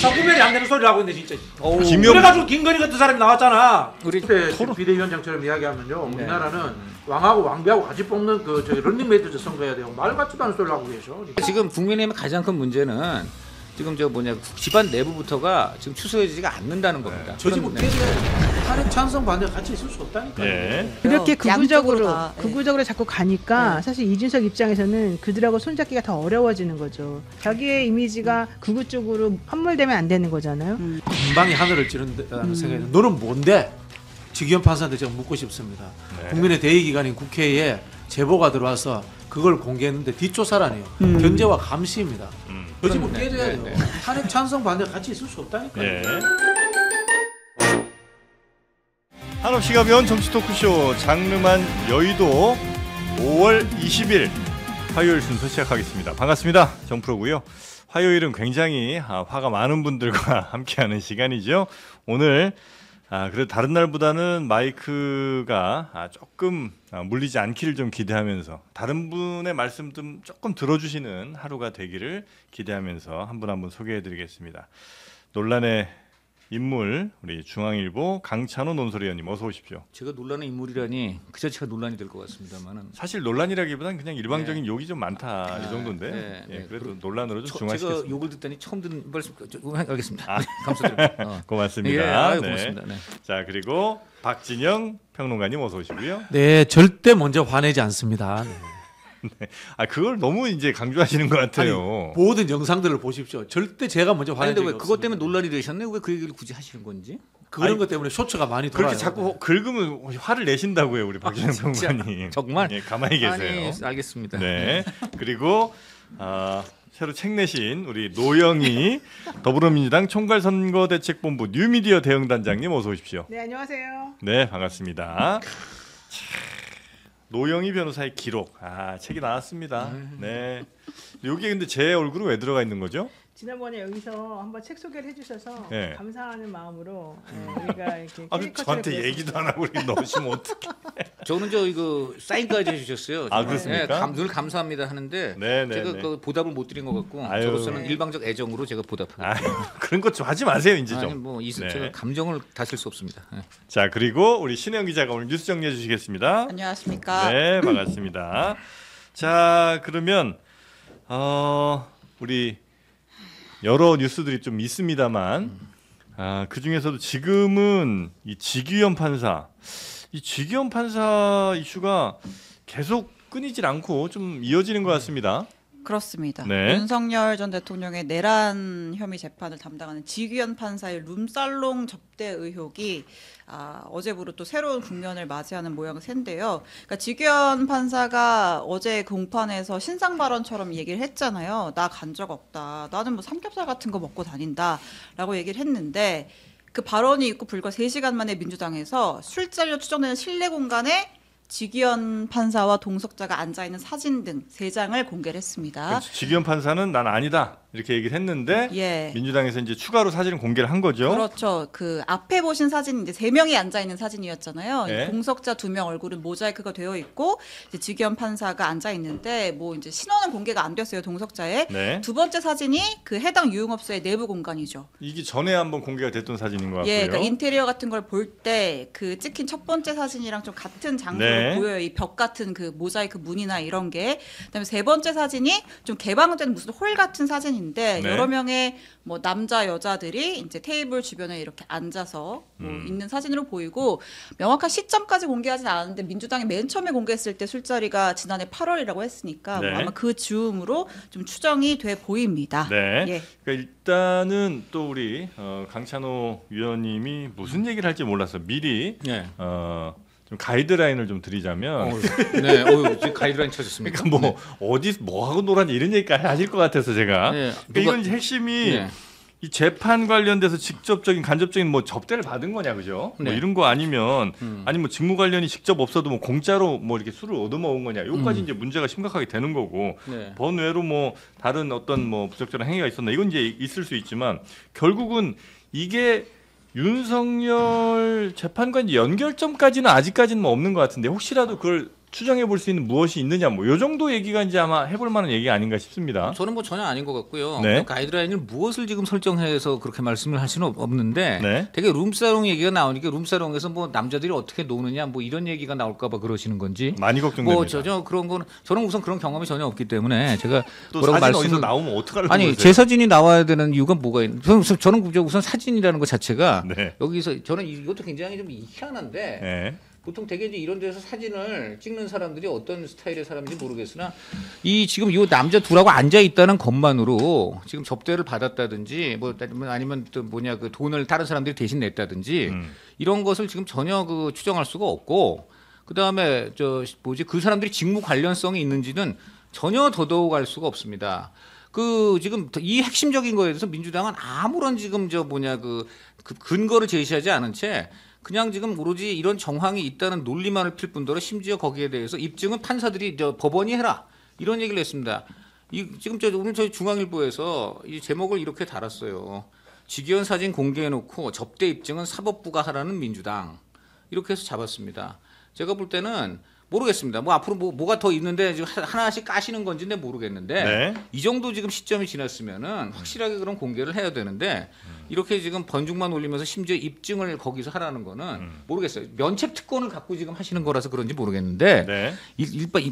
구별이 안 되는 소리를 하고 있는데 진짜. 김용 그래가지고 김건희 같은 사람이 나왔잖아. 우리 그때 비대위원장처럼 이야기하면요, 우리나라는 왕하고 왕비하고 같이 뽑는 그 저기 런닝메이트 선거해야 돼요. 말 같지도 않은 소리를 하고 계셔. 지금 국민의힘의 가장 큰 문제는 지금 집안 내부부터가 지금 추스러지지가 않는다는 겁니다. 저 집은 탄핵 찬성 반대 같이 있을 수 없다니까요. 예. 그렇게 양쪽으로 다, 극우적으로 자꾸 가니까 사실 이준석 입장에서는 그들하고 손잡기가 더 어려워지는 거죠. 자기의 이미지가 극우 쪽으로 함몰되면 안 되는 거잖아요. 금방이 하늘을 찌른다는 생각이. 너는 뭔데? 직위원 판사한테 제가 묻고 싶습니다. 네. 국민의 대의기관인 국회에 제보가 들어와서 그걸 공개했는데 뒷조사라니요. 견제와 감시입니다. 저 집은 깨져야 돼요. 탄핵 찬성 반대 같이 있을 수 없다니까요. 예. 한없이가 면 정치 토크쇼 장르만 여의도 5월 20일 화요일 순서 시작하겠습니다. 반갑습니다. 정프로고요. 화요일은 굉장히 화가 많은 분들과 함께하는 시간이죠. 오늘 그래도 다른 날보다는 마이크가 조금 물리지 않기를 좀 기대하면서 다른 분의 말씀 좀 조금 들어주시는 하루가 되기를 기대하면서 한 분 한 분 소개해드리겠습니다. 논란의 인물 우리 중앙일보 강찬호 논설위원님 어서 오십시오. 제가 논란의 인물이라니 그 자체가 논란이 될 것 같습니다만은 사실 논란이라기보다는 그냥 일방적인 욕이 좀 많다 이 정도인데 그래도 논란으로 좀 중화시켰습니다. 제가 욕을 듣다니 처음 듣는 말씀 알겠습니다. 감사드립니다. 고맙습니다. 고맙습니다. 네. 자 그리고 박진영 평론가님 어서 오시고요. 네, 절대 먼저 화내지 않습니다. 네. 그걸 너무 이제 강조하시는 것 같아요. 아니, 모든 영상들을 보십시오. 절대 제가 먼저 아니 화내지 근데 왜 않습니다. 그것 때문에 논란이 되셨나요? 왜 그 얘기를 굳이 하시는 건지? 그런 것 때문에 쇼츠가 많이 돌아요. 그렇게 자꾸 긁으면 화를 내신다고요, 우리 박진영 평론가님. 정말? 예, 가만히 계세요. 아니, 알겠습니다. 네. 그리고 새로 책 내신 우리 노영희 더불어민주당 총괄선거대책본부 뉴미디어 대응단장님 어서 오십시오. 네, 안녕하세요. 네, 반갑습니다. 노영희 변호사의 기록. 책이 나왔습니다. 네. 여기에 근데 제 얼굴은 왜 들어가 있는 거죠? 지난번에 여기서 한번 책 소개를 해주셔서 네. 감사하는 마음으로 우리가 이렇게 저한테 얘기도 안 하고 이렇게 넣으시면 어떡해. 저는 이거 사인까지 해주셨어요. 그렇습니까? 늘 감사합니다 하는데 네, 제가 네. 그 보답을 못 드린 것 같고 아유. 저로서는 일방적 애정으로 제가 보답하고 그런 것 좀 하지 마세요, 이제 좀. 아니 네. 제가 감정을 다스릴 수 없습니다. 네. 자, 그리고 우리 신혜영 기자가 오늘 뉴스 정리해 주시겠습니다. 안녕하십니까. 네, 반갑습니다. 자, 그러면 우리 여러 뉴스들이 좀 있습니다만 그 중에서도 지금은 이 직위원 판사 이슈가 계속 끊이질 않고 좀 이어지는 것 같습니다. 그렇습니다. 네. 윤석열 전 대통령의 내란 혐의 재판을 담당하는 직위원 판사의 룸살롱 접대 의혹이 어제부로 또 새로운 국면을 맞이하는 모양새인데요. 그러니까 직위원 판사가 어제 공판에서 신상 발언처럼 얘기를 했잖아요. 나 간 적 없다. 나는 뭐 삼겹살 같은 거 먹고 다닌다라고 얘기를 했는데 그 발언이 있고 불과 3시간 만에 민주당에서 술자리로 추정되는 실내 공간에 직위원 판사와 동석자가 앉아있는 사진 등 3장을 공개를 했습니다. 그렇죠. 직위원 판사는 난 아니다 이렇게 얘기를 했는데 예. 민주당에서 이제 추가로 사진을 공개를 한 거죠. 그렇죠. 그 앞에 보신 사진 이제 3명이 앉아 있는 사진이었잖아요. 네. 동석자 2명 얼굴은 모자이크가 되어 있고 이제 직위원 판사가 앉아 있는데 뭐 이제 신원은 공개가 안 됐어요. 동석자의. 네. 두 번째 사진이 그 해당 유흥업소의 내부 공간이죠. 이게 전에 한번 공개가 됐던 사진인 것 같고요. 예, 그러니까 인테리어 같은 걸 볼 때 그 찍힌 첫 번째 사진이랑 좀 같은 장소로 네. 보여요. 이 벽 같은 그 모자이크 무늬나 이런 게. 그다음에 세 번째 사진이 좀 개방된 무슨 홀 같은 사진인데 네. 여러 명의 뭐 남자 여자들이 이제 테이블 주변에 이렇게 앉아서 뭐 있는 사진으로 보이고 명확한 시점까지 공개하진 않았는데 민주당이 맨 처음에 공개했을 때 술자리가 지난해 8월이라고 했으니까 네. 뭐 아마 그 즈음으로 좀 추정이 돼 보입니다. 네. 예. 그러니까 일단은 또 우리 강찬호 위원님이 무슨 얘기를 할지 몰라서 미리 네. 좀 가이드라인을 좀 드리자면 네, 지금 가이드라인 쳐줬습니까? 그러니까 뭐 어디 뭐 하고 놀았냐 이런 얘기까지 하실 것 같아서 제가 네. 그러니까 이건 이제 핵심이 네. 이 재판 관련돼서 직접적인 간접적인 뭐 접대를 받은 거냐 그죠? 뭐 네. 이런 거 아니면 아니 뭐 직무 관련이 직접 없어도 뭐 공짜로 뭐 이렇게 술을 얻어먹은 거냐 여기까지 이제 문제가 심각하게 되는 거고 네. 번외로 뭐 다른 어떤 뭐 부적절한 행위가 있었나 이건 이제 있을 수 있지만 결국은 이게 윤석열 재판과 이제 연결점까지는 아직까지는 뭐 없는 것 같은데 혹시라도 그걸 추정해 볼 수 있는 무엇이 있느냐 뭐 요 정도 얘기가 이제 아마 해볼 만한 얘기가 아닌가 싶습니다. 저는 뭐 전혀 아닌 것 같고요. 네. 가이드라인을 무엇을 지금 설정해서 그렇게 말씀을 할 수는 없는데 네. 되게 룸사롱 얘기가 나오니까 룸사롱에서 뭐 남자들이 어떻게 노느냐 뭐 이런 얘기가 나올까봐 그러시는 건지 많이 걱정됩니다. 뭐 전혀 그런 거는 저는 우선 그런 경험이 전혀 없기 때문에 제가 또 뭐라고 사진 어디서 말씀을 나오면 어떡하려고 아니 그러세요? 제 사진이 나와야 되는 이유가 뭐가 있는? 저는 우선 사진이라는 것 자체가 네. 여기서 저는 이것도 굉장히 좀 희한한데 네. 보통 되게 이제 이런 데서 사진을 찍는 사람들이 어떤 스타일의 사람인지 모르겠으나 이 지금 이 남자 둘하고 앉아 있다는 것만으로 지금 접대를 받았다든지 뭐 아니면 또 뭐냐 그 돈을 다른 사람들이 대신 냈다든지 이런 것을 지금 전혀 그 추정할 수가 없고 그 다음에 그 사람들이 직무 관련성이 있는지는 전혀 더더욱 알 수가 없습니다. 그 지금 이 핵심적인 거에 대해서 민주당은 아무런 지금 그 근거를 제시하지 않은 채 그냥 지금 오로지 이런 정황이 있다는 논리만을 필 뿐더러 심지어 거기에 대해서 입증은 판사들이 법원이 해라 이런 얘기를 했습니다. 지금 오늘 저희 중앙일보에서 이 제목을 이렇게 달았어요. 직위원 사진 공개해놓고 접대 입증은 사법부가 하라는 민주당 이렇게 해서 잡았습니다. 제가 볼 때는 모르겠습니다. 뭐 앞으로 뭐가 더 있는데 지금 하나씩 까시는 건지는 모르겠는데 네. 이 정도 지금 시점이 지났으면은 확실하게 그런 공개를 해야 되는데 이렇게 지금 번중만 올리면서 심지어 입증을 거기서 하라는 거는 모르겠어요. 면책 특권을 갖고 지금 하시는 거라서 그런지 모르겠는데 네.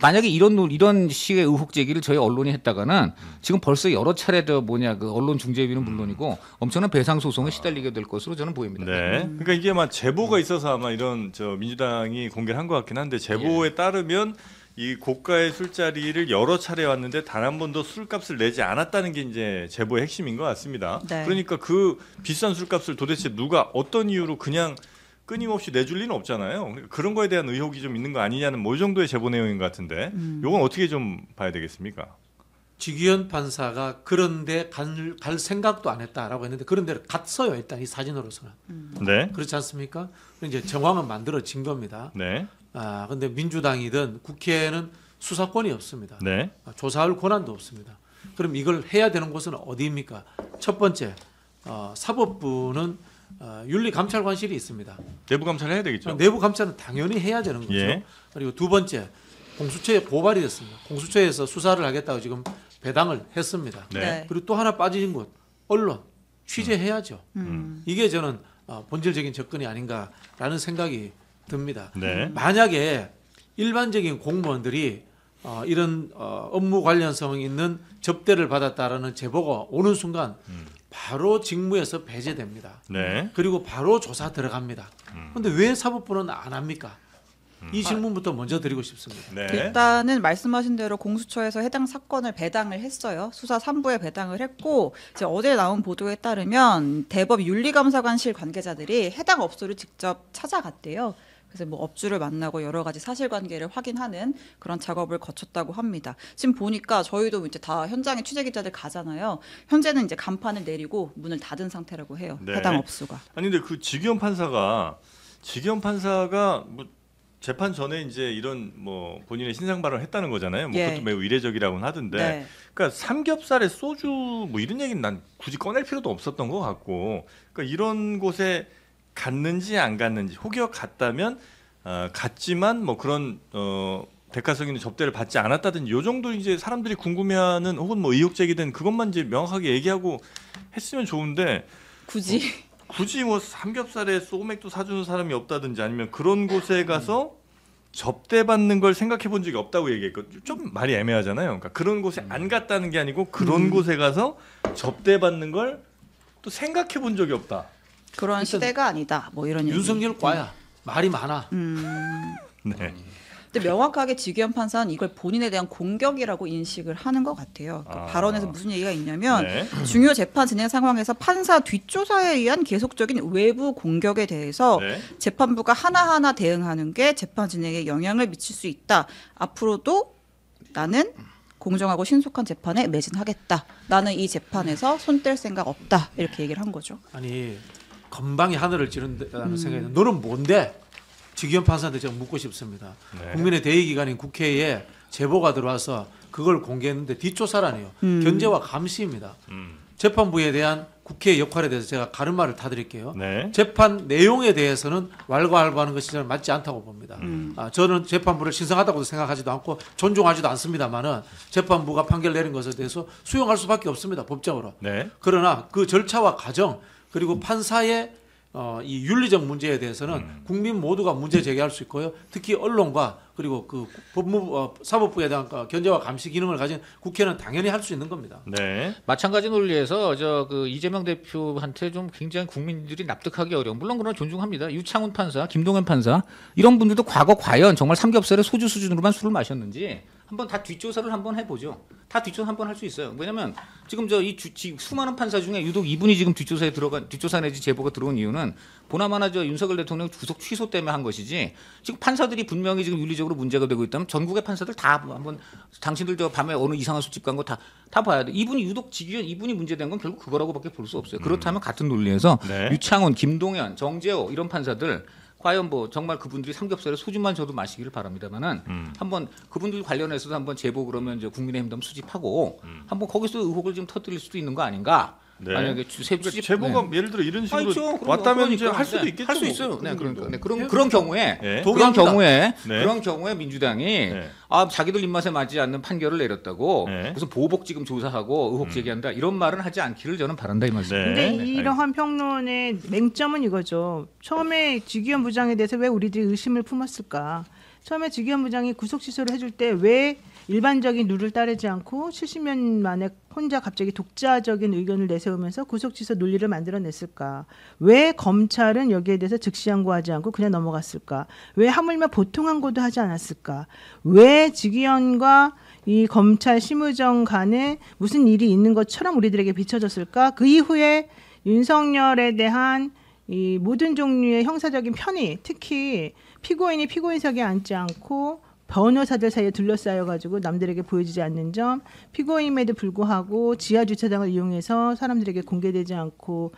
만약에 이런 식의 의혹 제기를 저희 언론이 했다가는 지금 벌써 여러 차례 그 언론 중재위는 물론이고 엄청난 배상 소송에 시달리게 될 것으로 저는 보입니다. 네. 그러니까 이게 아마 제보가 있어서 아마 이런 민주당이 공개를 한 것 같긴 한데 제보에 따르면 이 고가의 술자리를 여러 차례 왔는데 단 한 번도 술값을 내지 않았다는 게 이제 제보의 핵심인 것 같습니다. 네. 그러니까 그 비싼 술값을 도대체 누가 어떤 이유로 그냥 끊임없이 내줄 리는 없잖아요. 그러니까 그런 거에 대한 의혹이 좀 있는 거 아니냐는 뭐 이 정도의 제보 내용인 것 같은데 이건 어떻게 좀 봐야 되겠습니까? 직위원 판사가 그런데 갈 생각도 안 했다라고 했는데 그런 데를 갔어요. 일단 이 사진으로서는. 네. 그렇지 않습니까? 이제 정황은 만들어진 겁니다. 네. 근데 민주당이든 국회에는 수사권이 없습니다. 네. 조사할 권한도 없습니다. 그럼 이걸 해야 되는 곳은 어디입니까? 첫 번째, 사법부는 윤리감찰관실이 있습니다. 내부 감찰을 해야 되겠죠. 내부 감찰은 당연히 해야 되는 거죠. 예. 그리고 두 번째, 공수처에 고발이 됐습니다. 공수처에서 수사를 하겠다고 지금 배당을 했습니다. 네. 그리고 또 하나 빠진 곳, 언론 취재해야죠. 이게 저는 본질적인 접근이 아닌가라는 생각이 듭니다. 네. 만약에 일반적인 공무원들이 이런 업무 관련성 있는 접대를 받았다라는 제보가 오는 순간 바로 직무에서 배제됩니다. 네. 그리고 바로 조사 들어갑니다. 그런데 왜 사법부는 안 합니까? 이 질문부터 먼저 드리고 싶습니다. 네. 일단은 말씀하신 대로 공수처에서 해당 사건을 배당을 했어요. 수사 3부에 배당을 했고 이제 어제 나온 보도에 따르면 대법 윤리감사관실 관계자들이 해당 업소를 직접 찾아갔대요. 그래서 뭐 업주를 만나고 여러 가지 사실관계를 확인하는 그런 작업을 거쳤다고 합니다. 지금 보니까 저희도 이제 다 현장에 취재 기자들 가잖아요. 현재는 이제 간판을 내리고 문을 닫은 상태라고 해요. 네. 해당 업소가. 아니 근데 그 직위원 판사가 뭐 재판 전에 이제 이런 뭐 본인의 신상 발언을 했다는 거잖아요. 뭐 예. 그것도 매우 이례적이라고는 하던데. 네. 그러니까 삼겹살에 소주 뭐 이런 얘기는 난 굳이 꺼낼 필요도 없었던 것 같고. 그러니까 이런 곳에 갔는지 안 갔는지 혹여 갔다면 갔지만 뭐 그런 대가성 있는 접대를 받지 않았다든지 요 정도 이제 사람들이 궁금해하는 혹은 뭐 의혹 제기된 그것만 이제 명확하게 얘기하고 했으면 좋은데 굳이 뭐 삼겹살에 소맥도 사주는 사람이 없다든지 아니면 그런 곳에 가서 접대받는 걸 생각해 본 적이 없다고 얘기했거든요. 좀 말이 애매하잖아요. 그러니까 그런 곳에 안 갔다는 게 아니고 그런 곳에 가서 접대받는 걸 또 생각해 본 적이 없다. 그런 시대가 아니다. 뭐 이런 얘기. 윤석열 과야. 말이 많아. 네. 근데 명확하게 직위원 판사는 이걸 본인에 대한 공격이라고 인식을 하는 것 같아요. 그 발언에서 무슨 얘기가 있냐면 네. 중요 재판 진행 상황에서 판사 뒷조사에 의한 계속적인 외부 공격에 대해서 네. 재판부가 하나하나 대응하는 게 재판 진행에 영향을 미칠 수 있다. 앞으로도 나는 공정하고 신속한 재판에 매진하겠다. 나는 이 재판에서 손 뗄 생각 없다. 이렇게 얘기를 한 거죠. 아니 건방이 하늘을 찌른다는 생각이 너는 뭔데? 직위원 판사한테 제가 묻고 싶습니다. 네. 국민의 대의기관인 국회에 제보가 들어와서 그걸 공개했는데 뒷조사라니요. 견제와 감시입니다. 재판부에 대한 국회의 역할에 대해서 제가 가름말을 타드릴게요. 네. 재판 내용에 대해서는 왈가왈부하는 것이 저는 맞지 않다고 봅니다. 저는 재판부를 신성하다고도 생각하지도 않고 존중하지도 않습니다만은 재판부가 판결 내린 것에 대해서 수용할 수밖에 없습니다. 법적으로. 네. 그러나 그 절차와 과정 그리고 판사의 이 윤리적 문제에 대해서는 국민 모두가 문제 제기할 수 있고요. 특히 언론과 그리고 그 사법부에 대한 견제와 감시 기능을 가진 국회는 당연히 할 수 있는 겁니다. 네. 마찬가지 논리에서 그 이재명 대표한테 좀 굉장히 국민들이 납득하기 어려운, 물론 그런 존중합니다. 유창훈 판사, 김동연 판사 이런 분들도 과거 과연 정말 삼겹살에 소주 수준으로만 술을 마셨는지 한번 다 뒷조사를 한번 해보죠. 다 뒷조사 한번 할 수 있어요. 왜냐면 지금 수많은 판사 중에 유독 이분이 지금 뒷조사 내지 제보가 들어온 이유는 보나마나 윤석열 대통령 구속 취소 때문에 한 것이지, 지금 판사들이 분명히 지금 윤리적으로 문제가 되고 있다면 전국의 판사들 다 한번 당신들 밤에 어느 이상한 술집 간 거 다 봐야 돼. 이분이 유독 이분이 문제된 건 결국 그거라고밖에 볼 수 없어요. 그렇다면 같은 논리에서 네. 유창훈, 김동연, 정재호 이런 판사들 과연 정말 그분들이 삼겹살에 소주만 줘도 마시기를 바랍니다만은 한번 그분들 관련해서도 한번 제보 그러면 국민의힘도 한번 수집하고 한번 거기서 의혹을 좀 터뜨릴 수도 있는 거 아닌가? 네. 만약에 제보가 예를 들어 이런 식으로 있죠. 왔다면 이제 할 수도 있겠죠. 할 수 뭐. 있어요. 네, 그러니까. 네, 그분들도. 그런 경우에 네. 그런 경우에 민주당이 자기들 입맛에 맞지 않는 판결을 내렸다고 네. 무슨 보복지금 조사하고 의혹 제기한다 이런 말은 하지 않기를 저는 바란다 이 말씀입니다. 네. 근데 이러한 평론의 맹점은 이거죠. 처음에 지기현 부장에 대해서 왜 우리들이 의심을 품었을까? 처음에 지기현 부장이 구속 취소를 해줄 때 왜 일반적인 룰을 따르지 않고 70년 만에 혼자 갑자기 독자적인 의견을 내세우면서 구속 취소 논리를 만들어냈을까? 왜 검찰은 여기에 대해서 즉시 항고하지 않고 그냥 넘어갔을까? 왜 하물며 보통 항고도 하지 않았을까? 왜 지기현과 이 검찰 심의정 간에 무슨 일이 있는 것처럼 우리들에게 비춰졌을까? 그 이후에 윤석열에 대한 이 모든 종류의 형사적인 편의, 특히 피고인이 피고인석에 앉지 않고 변호사들 사이에 둘러싸여가지고 남들에게 보여지지 않는 점, 피고인임에도 불구하고 지하 주차장을 이용해서 사람들에게 공개되지 않고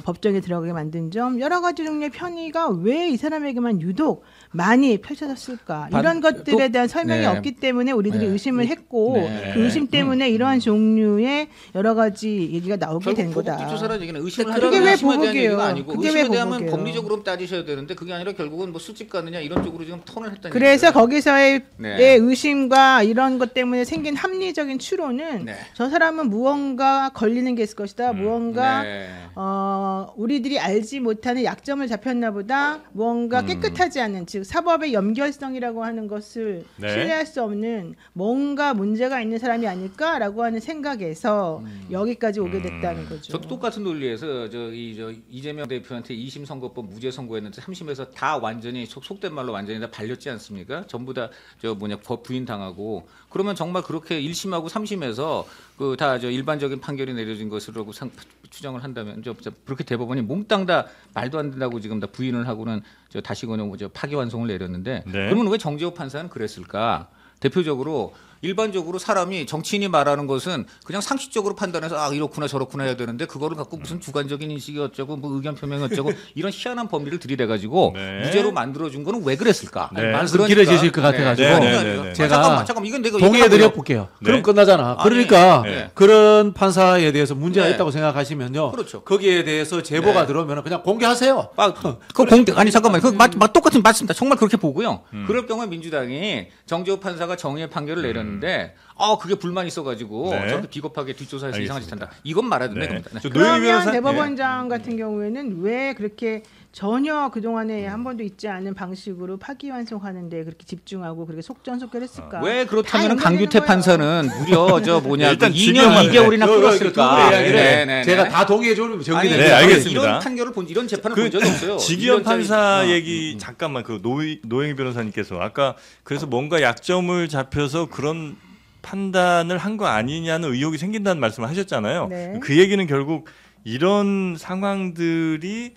법정에 들어가게 만든 점, 여러 가지 종류의 편의가 왜 이 사람에게만 유독 많이 펼쳐졌을까? 이런 것들에 대한 설명이 네. 없기 때문에 우리들이 네. 의심을 했고 네. 그 의심 때문에 이러한 종류의 여러 가지 얘기가 나오게 된 결국 거다. 보복 뒷조사라는 얘기는 의심을 그게 하려면 왜 의심에 대한 보복이에요? 얘기가 아니고 그게 왜 의심에 대하면 보복이에요? 법리적으로 따지셔야 되는데 그게 아니라 결국은 뭐 술집 가느냐 이런 쪽으로 지금 톤을 했다는 그래서 얘기죠. 거기서의 네. 내 의심과 이런 것 때문에 생긴 합리적인 추론은 네. 저 사람은 무언가 걸리는 게 있을 것이다. 무언가 네. 우리들이 알지 못하는 약점을 잡혔나 보다. 무언가 깨끗하지 않은, 즉 사법의 연결성이라고 하는 것을 네. 신뢰할 수 없는 뭔가 문제가 있는 사람이 아닐까라고 하는 생각에서 여기까지 오게 됐다는 거죠. 저도 똑같은 논리에서 이재명 대표한테 2심 선거법 무죄 선고했는데 3심에서 다 완전히 속된 말로 완전히 다 발렸지 않습니까? 전부 다 부인 당하고, 그러면 정말 그렇게 1심하고 3심에서 그 다 일반적인 판결이 내려진 것으로 추정을 한다면 그렇게 대법원이 몽땅 다 말도 안 된다고 지금 다 부인을 하고는 다시금 파기환송을 내렸는데 네. 그러면 왜 정재호 판사는 그랬을까? 대표적으로 일반적으로 사람이 정치인이 말하는 것은 그냥 상식적으로 판단해서 이렇구나 저렇구나 해야 되는데 그거를 갖고 무슨 주관적인 인식이 어쩌고 뭐 의견 표명이 어쩌고 이런 희한한 법리를 들이대가지고 네. 무죄로 만들어준 거는 왜 그랬을까? 네. 말씀 길어지실 것 같아가지고 제가 잠깐만 이건 내가 동의해드려 볼게요. 네. 그럼 끝나잖아. 아니, 그러니까 네. 그런 판사에 대해서 문제가 네. 있다고 생각하시면요. 그렇죠. 거기에 대해서 제보가 네. 들어오면 그냥 공개하세요. 잠깐만 똑같은 맞습니다. 정말 그렇게 보고요. 그럴 경우에 민주당이 정재호 판사가 정의의 판결을 내렸는데 그게 불만 있어가지고 네. 저렇게 비겁하게 뒷조사해서 이상한 짓 알겠습니다. 한다. 이건 말아야 된다. 네. 이겁니다. 저 노영희 그러면 변호사 대법원장 같은 경우에는 왜 그렇게 전혀 그동안에 한 번도 있지 않은 방식으로 파기환송하는데 그렇게 집중하고 그렇게 속전속결했을까? 왜 그렇다면 다 강규태 연관되는 판사는 무려 일단 2년 지금만 2개월이나 끌었을까? 이야기를 제가 다 동의해 주면 아니, 정리되는 네, 알겠습니다. 이런 판결을 이런 재판을 본 적이 없어요. 지기현 1년짜리 판사 얘기 잠깐만 노영희 변호사님께서 아까 그래서 뭔가 약점을 잡혀서 그런 판단을 한 거 아니냐는 의혹이 생긴다는 말씀을 하셨잖아요. 네. 그 얘기는 결국 이런 상황들이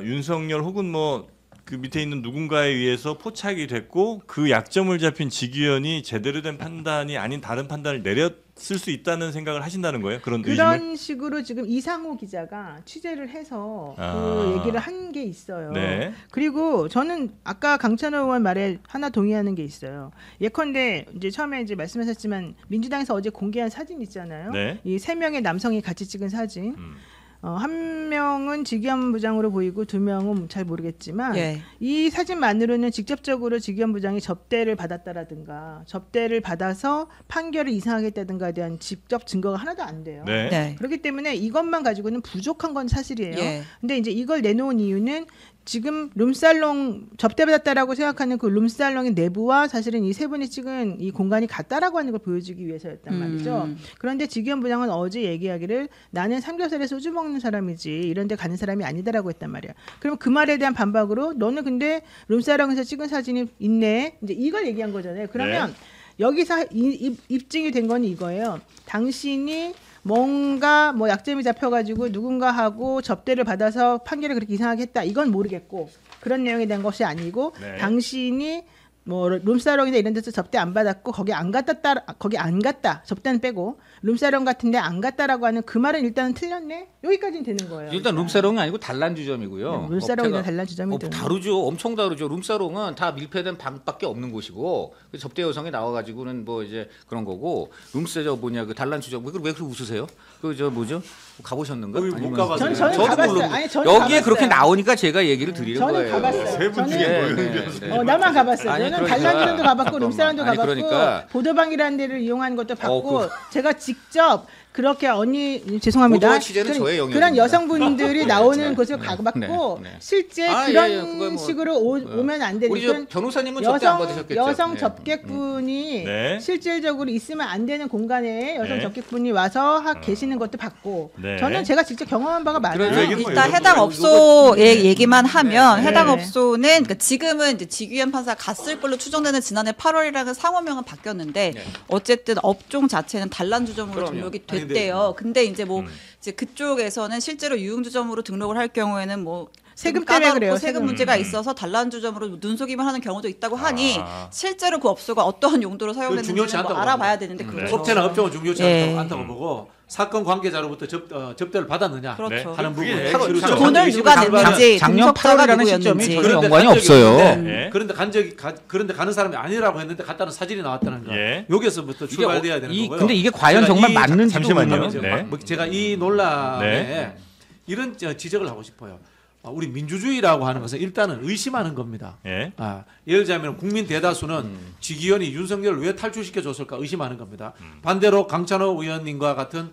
윤석열 혹은 뭐 그 밑에 있는 누군가에 의해서 포착이 됐고 그 약점을 잡힌 지기현이 제대로 된 판단이 아닌 다른 판단을 내렸을 수 있다는 생각을 하신다는 거예요? 그런 의심을? 식으로 지금 이상호 기자가 취재를 해서 아. 그 얘기를 한 게 있어요. 네. 그리고 저는 아까 강찬호 의원 말에 하나 동의하는 게 있어요. 예컨대 이제 처음에 이제 말씀하셨지만 민주당에서 어제 공개한 사진 있잖아요. 네. 이 3명의 남성이 같이 찍은 사진. 한 명은 직위원 부장으로 보이고 2명은 잘 모르겠지만 예. 이 사진만으로는 직접적으로 직위원 부장이 접대를 받았다라든가 접대를 받아서 판결을 이상하게 했다든가에 대한 직접 증거가 하나도 안 돼요. 네. 네. 그렇기 때문에 이것만 가지고는 부족한 건 사실이에요. 예. 근데 이제 이걸 내놓은 이유는 지금 룸살롱 접대받았다라고 생각하는 그 룸살롱의 내부와 사실은 이 세 분이 찍은 이 공간이 같다라고 하는 걸 보여주기 위해서였단 말이죠. 그런데 직위원 부장은 어제 얘기하기를 나는 삼겹살에 소주 먹는 사람이지 이런 데 가는 사람이 아니다라고 했단 말이야. 그럼 그 말에 대한 반박으로 너는 근데 룸살롱에서 찍은 사진이 있네. 이제 이걸 얘기한 거잖아요. 그러면 여기서 입증이 된 건 이거예요. 당신이 뭔가 뭐 약점이 잡혀가지고 누군가하고 접대를 받아서 판결을 그렇게 이상하게 했다. 이건 모르겠고 그런 내용에 대한 것이 아니고 네. 당신이 뭐 룸사롱이나 이런 데서 접대 안 받았고 거기 안 갔다 접대는 빼고 룸사롱 같은데 안 갔다라고 하는 그 말은 일단은 틀렸네. 여기까지는 되는 거예요. 일단 룸사롱이 아니고 단란주점이고요. 룸사롱이나 업체가- 단란주점이 되는 다르죠. 엄청 다르죠. 룸사롱은 다 밀폐된 방밖에 없는 곳이고 그 접대 여성이 나와가지고는 뭐 이제 그런 거고 룸사저 뭐냐 그 단란주점 왜 그렇게 웃으세요? 그 저 뭐죠? 가보셨는가? 거기 못 아니면- 가봤어요. 저는 저도 가봤어요. 모르고 아니, 저는 여기에 가봤어요. 그렇게 나오니까 제가 얘기를 드리는 저는 거예요. 가봤어요. 세 분 중에 저는- 뭐예요? 나만 가봤어요. 아니, 저는 그러니까. 단란주점도 가봤고 잠깐만. 룸사롱도 아니, 가봤고 그러니까. 보도방이라는 데를 이용한 것도 봤고 제가 직접 그렇게 언니 죄송합니다. 보도와 취재는 저의 영역입니다. 그런 여성분들이 나오는 곳을 가봤고 네, 네. 실제 아, 그런 예, 예, 그거 뭐, 식으로 오면 안 우리 저 되니까 변호사님은 접대 안 받으셨겠죠? 여성 네. 접객분이 네. 실질적으로 있으면 안 되는 공간에 여성 네. 접객분이 와서 계시는 것도 봤고 네. 저는 제가 직접 경험한 바가 많아요. 그래서 얘기는 일단 거예요. 해당 이거- 업소의 얘기만 하면 네. 해당 네. 업소는 그러니까 지금은 이제 직위원 판사 갔을 걸로 추정되는 지난해 8월이라는 상호명은 바뀌었는데 네. 어쨌든 업종 자체는 단란주점으로 그럼요. 등록이 아니, 됐대요. 근데 이제 뭐 이제 그쪽에서는 실제로 유흥주점으로 등록을 할 경우에는 뭐 세금 까다롭고 때문에 그래요, 세금 세금. 문제가 있어서 단란주점으로 눈속임을 하는 경우도 있다고 하니 아. 실제로 그 업소가 어떠한 용도로 중요치 사용됐는지는 뭐 않다고 알아봐야 봅니다. 되는데 네. 그렇죠. 업체나 업종은 중요치 예. 않다고 보고 사건 관계자로부터 접대를 받았느냐 그렇죠. 하는 부분. 그게 그리고 그렇죠. 돈을 누가 냈는지 작년 등록자가 8월이라는 시점이 누구였는지. 전혀 그런데 연관이 간 적이 없어요. 없는데 예. 그런데 가는 사람이 아니라고 했는데 갔다는 사진이 나왔다는 거. 예. 여기서부터 출발돼야 되는 거고요. 근데 이게 과연 제가 정말 이- 맞는지도 잠시만요. 궁금해요. 네. 뭐 제가 이 논란에 네. 이런 지적을 하고 싶어요. 우리 민주주의라고 하는 것은 일단은 의심하는 겁니다. 예. 예를 들자면 국민 대다수는 직위원이 윤석열을 왜 탈출시켜 줬을까 의심하는 겁니다. 반대로 강찬호 의원님과 같은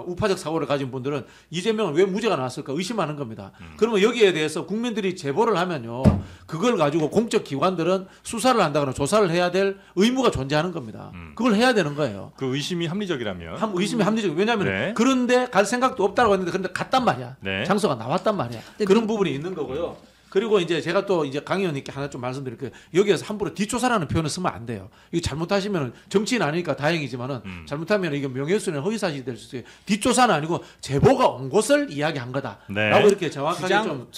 우파적 사고를 가진 분들은 이재명은 왜 무죄가 나왔을까 의심하는 겁니다. 그러면 여기에 대해서 국민들이 제보를 하면요, 그걸 가지고 공적 기관들은 수사를 한다거나 조사를 해야 될 의무가 존재하는 겁니다. 그걸 해야 되는 거예요. 그 의심이 합리적이라면. 의심이 합리적이에요. 왜냐하면 네. 그런데 갈 생각도 없다고 했는데 그런데 갔단 말이야. 네. 장소가 나왔단 말이야. 그런 부분이 있는 거고요. 그리고 이제 제가 또 이제 강 의원님께 하나 좀 말씀드릴게요. 여기에서 함부로 뒷조사라는 표현을 쓰면 안 돼요. 이거 잘못하시면 정치인 아니니까 다행이지만은 잘못하면 이게 명예훼손이나 허위사실이 될 수 있어요. 뒷조사는 아니고 제보가 온 것을 이야기한 거다라고 네. 이렇게 정확하게 좀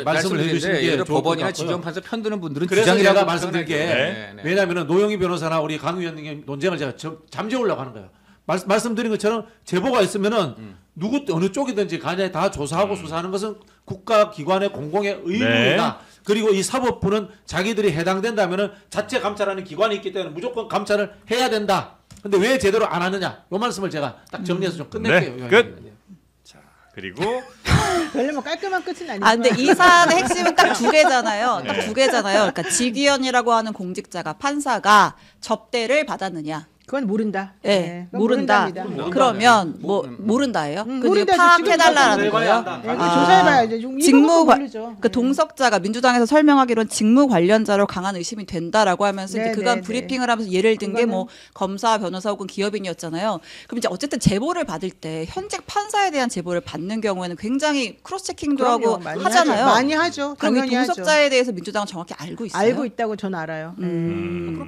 말씀을 해주시는 게 예를 좋을 것 법원이나 같고요. 지점판사 편드는 분들은 그래서 주장이라고 제가 말씀드린 게 네. 왜냐하면 노영희 변호사나 우리 강 의원님의 논쟁을 제가 잠재우려고 하는 거예요. 말씀드린 것처럼 제보가 있으면은 누구 어느 쪽이든지 간에 다 조사하고 수사하는 것은 국가기관의 공공의 의무이다. 그리고 이 사법부는 자기들이 해당된다면은 자체 감찰하는 기관이 있기 때문에 무조건 감찰을 해야 된다. 근데 왜 제대로 안 하느냐? 이 말씀을 제가 딱 정리해서 좀 끝낼게요. 네, 끝. 그리고 별로 뭐 깔끔한 끝은 아니지만. 아, 근데 이 사안의 핵심은 딱 두 개잖아요. 딱 두 개잖아요. 그러니까 직위원이라고 하는 공직자가 판사가 접대를 받았느냐. 그건 모른다. 예, 네, 그건 모른다. 모른답니다. 그러면 뭐 모른다예요? 그 모른다죠. 파악해달라는 지금 거예요. 조사해봐야 네, 한다. 조사해봐야죠. 직무 관- 모르죠. 그 동석자가 민주당에서 설명하기로는 직무 관련자로 강한 의심이 된다라고 하면서 이제 네, 그간 네, 브리핑을 하면서 예를 든 게 뭐 그거는- 검사, 변호사 혹은 기업인이었잖아요. 그럼 이제 어쨌든 제보를 받을 때 현직 판사에 대한 제보를 받는 경우에는 굉장히 크로스 체킹도 그럼요. 하고 많이 하잖아요. 하죠. 많이 하죠. 그럼 이 당연히 하죠. 동석자에 대해서 민주당은 정확히 알고 있어요. 알고 있다고 저는 알아요.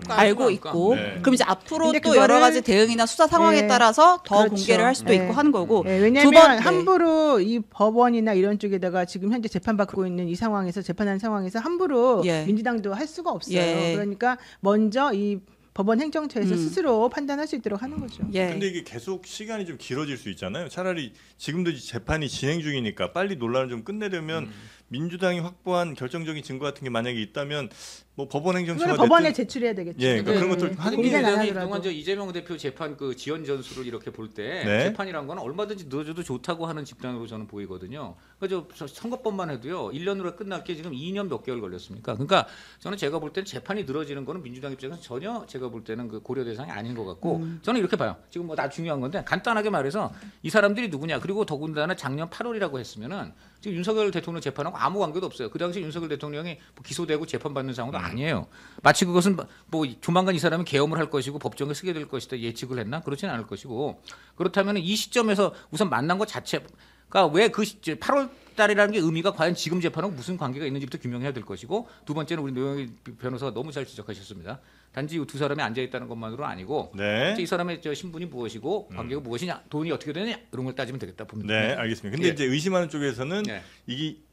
알고 있고 네. 그럼 이제 앞으로 근데 또 여러 그거를- 가지 대응이나 수사 상황에 네. 따라서 더 그렇죠. 공개를 할 수도 네. 있고 하는 거고 네, 두 왜냐하면 번- 네. 함부로 이 법원이나 이런 쪽에다가 지금 현재 재판받고 있는 이 상황에서 재판하는 상황에서 함부로 예. 민주당도 할 수가 없어요. 예. 그러니까 먼저 이 법원 행정처에서 스스로 판단할 수 있도록 하는 거죠. 예. 근데 이게 계속 시간이 좀 길어질 수 있잖아요. 차라리 지금도 재판이 진행 중이니까 빨리 논란을 좀 끝내려면 민주당이 확보한 결정적인 증거 같은 게 만약에 있다면 뭐 법원 행정처가 이거는 법원에 됐든 제출해야 되겠죠. 예, 그러니까 그런 것들 하는 게 공개는 안 국민의당이 하더라도. 그동안 저 이재명 대표 재판 그 지연 전술을 이렇게 볼 때 네. 재판이란 건 얼마든지 늦어져도 좋다고 하는 집단으로 저는 보이거든요. 그러니까 저 선거법만 해도요 1년으로 끝날 게 지금 2년 몇 개월 걸렸습니까? 그러니까 저는 제가 볼 때는 재판이 늘어지는 거는 민주당 입장에서 전혀 제가 볼 때는 그 고려 대상이 아닌 것 같고 저는 이렇게 봐요. 지금 뭐 다 중요한 건데 간단하게 말해서 이 사람들이 누구냐 그리고 더군다나 작년 8월이라고 했으면은 지금 윤석열 대통령 재판하고 아무 관계도 없어요. 그 당시 윤석열 대통령이 뭐 기소되고 재판받는 상황도 아니에요. 마치 그것은 뭐 조만간 이 사람이 계엄을 할 것이고 법정에 쓰게 될 것이다 예측을 했나? 그렇지는 않을 것이고 그렇다면 이 시점에서 우선 만난 것 자체가 왜 그 8월 달이라는 게 의미가 과연 지금 재판하고 무슨 관계가 있는지부터 규명해야 될 것이고 두 번째는 우리 노영희 변호사가 너무 잘 지적하셨습니다. 단지 이 두 사람이 앉아 있다는 것만으로 아니고 네. 이 사람의 저 신분이 무엇이고 관계가 무엇이냐 돈이 어떻게 되느냐 이런 걸 따지면 되겠다 봅니다. 네, 알겠습니다. 근데 예. 이제 의심하는 쪽에서는 네.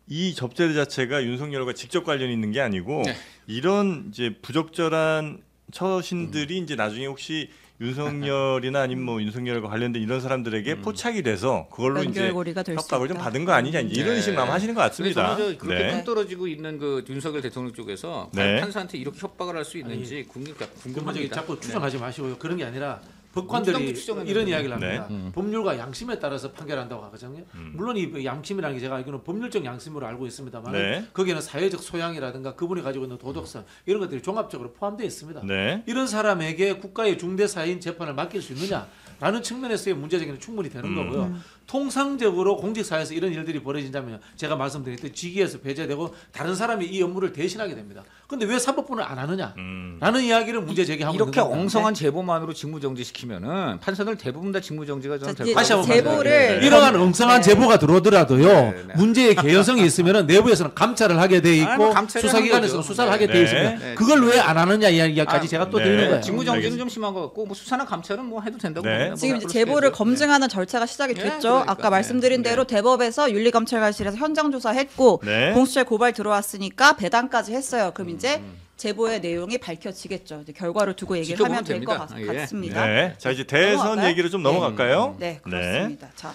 이 접대 자체가 윤석열과 직접 관련이 있는 게 아니고 네. 이런 이제 부적절한 처신들이 이제 나중에 혹시 윤석열이나 아니면 뭐 윤석열과 관련된 이런 사람들에게 포착이 돼서 그걸로 이제 연결고리가 될 수 협박을 좀 있다. 받은 거 아니냐 이제 이런 식으로 아마 하시는 것 같습니다. 저는 그렇게 네. 뚝 떨어지고 있는 그 윤석열 대통령 쪽에서 네. 판사한테 이렇게 협박을 할 수 있는지 그뭐 궁금합니다. 자꾸 추정하지 마시고요. 그런 게 아니라 민주당도 법관들이 추정했는데. 이런 이야기를 합니다. 네. 법률과 양심에 따라서 판결한다고 하거든요. 물론 이 양심이라는 게 제가 알기로는 법률적 양심으로 알고 있습니다만 네. 거기에는 사회적 소양이라든가 그분이 가지고 있는 도덕성 이런 것들이 종합적으로 포함되어 있습니다. 네. 이런 사람에게 국가의 중대 사인 재판을 맡길 수 있느냐라는 측면에서의 문제제기는 충분히 되는 거고요. 통상적으로 공직사회에서 이런 일들이 벌어진다면 제가 말씀드렸듯이 직위에서 배제되고 다른 사람이 이 업무를 대신하게 됩니다. 그런데 왜 사법부는 안 하느냐? 라는 이야기를 문제 제기하고 이렇게 있는 겁니다. 엉성한 제보만으로 직무정지시키면은 판사들 대부분 다 직무정지가 저는 자, 될 다시 한번 제보를 말씀드립니다. 이러한 엉성한 네. 제보가 들어오더라도요. 네. 문제의 개연성이 있으면은 내부에서는 감찰을 하게 돼 있고 뭐 감찰을 수사기관에서는 하는 거죠. 수사를 하게 네. 돼 있습니다. 네. 그걸 왜 안 하느냐 이야기까지 제가 또 네. 드리는 거예요. 직무정지는 알겠습니다. 좀 심한 것 같고 뭐 수사나 감찰은 뭐 해도 된다고 네. 봅니다. 지금 뭐 이제 그럴 제보를 수도 있고요. 검증하는 절차가 시작이 네, 됐죠. 그러니까. 아까 말씀드린 네. 대로 대법에서 윤리검찰관실에서 현장 조사했고 네. 공수처에 고발 들어왔으니까 배당까지 했어요. 그럼 이제 제보의 내용이 밝혀지겠죠. 이제 결과를 두고 얘기를 지켜보면 하면 될 것 됩니다. 예. 같습니다. 네. 자 이제 대선 넘어갈까요? 얘기를 좀 넘어갈까요? 네, 그렇습니다. 자,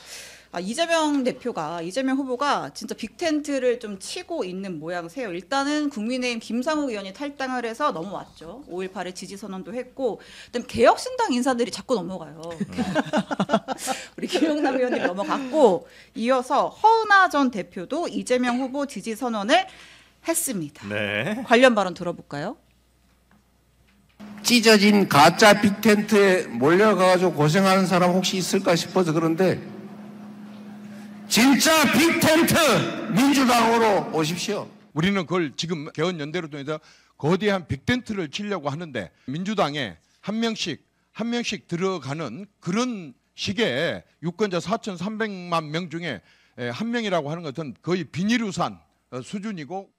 이재명 후보가 진짜 빅텐트를 좀 치고 있는 모양새요. 일단은 국민의힘 김상욱 의원이 탈당을 해서 넘어왔죠. 5.18에 지지 선언도 했고, 그다음 개혁신당 인사들이 자꾸 넘어가요. 우리 김용남 의원이 넘어갔고, 이어서 허은하 전 대표도 이재명 후보 지지 선언을 했습니다. 네. 관련 발언 들어볼까요? 찢어진 가짜 빅텐트에 몰려가가지고 고생하는 사람 혹시 있을까 싶어서 그런데 진짜 빅텐트 민주당으로 오십시오. 우리는 그걸 지금 개헌연대로 통해서 거대한 빅텐트를 치려고 하는데 민주당에 한 명씩 들어가는 그런 식의 유권자 4,300만 명 중에 한 명이라고 하는 것은 거의 비닐우산 수준이고.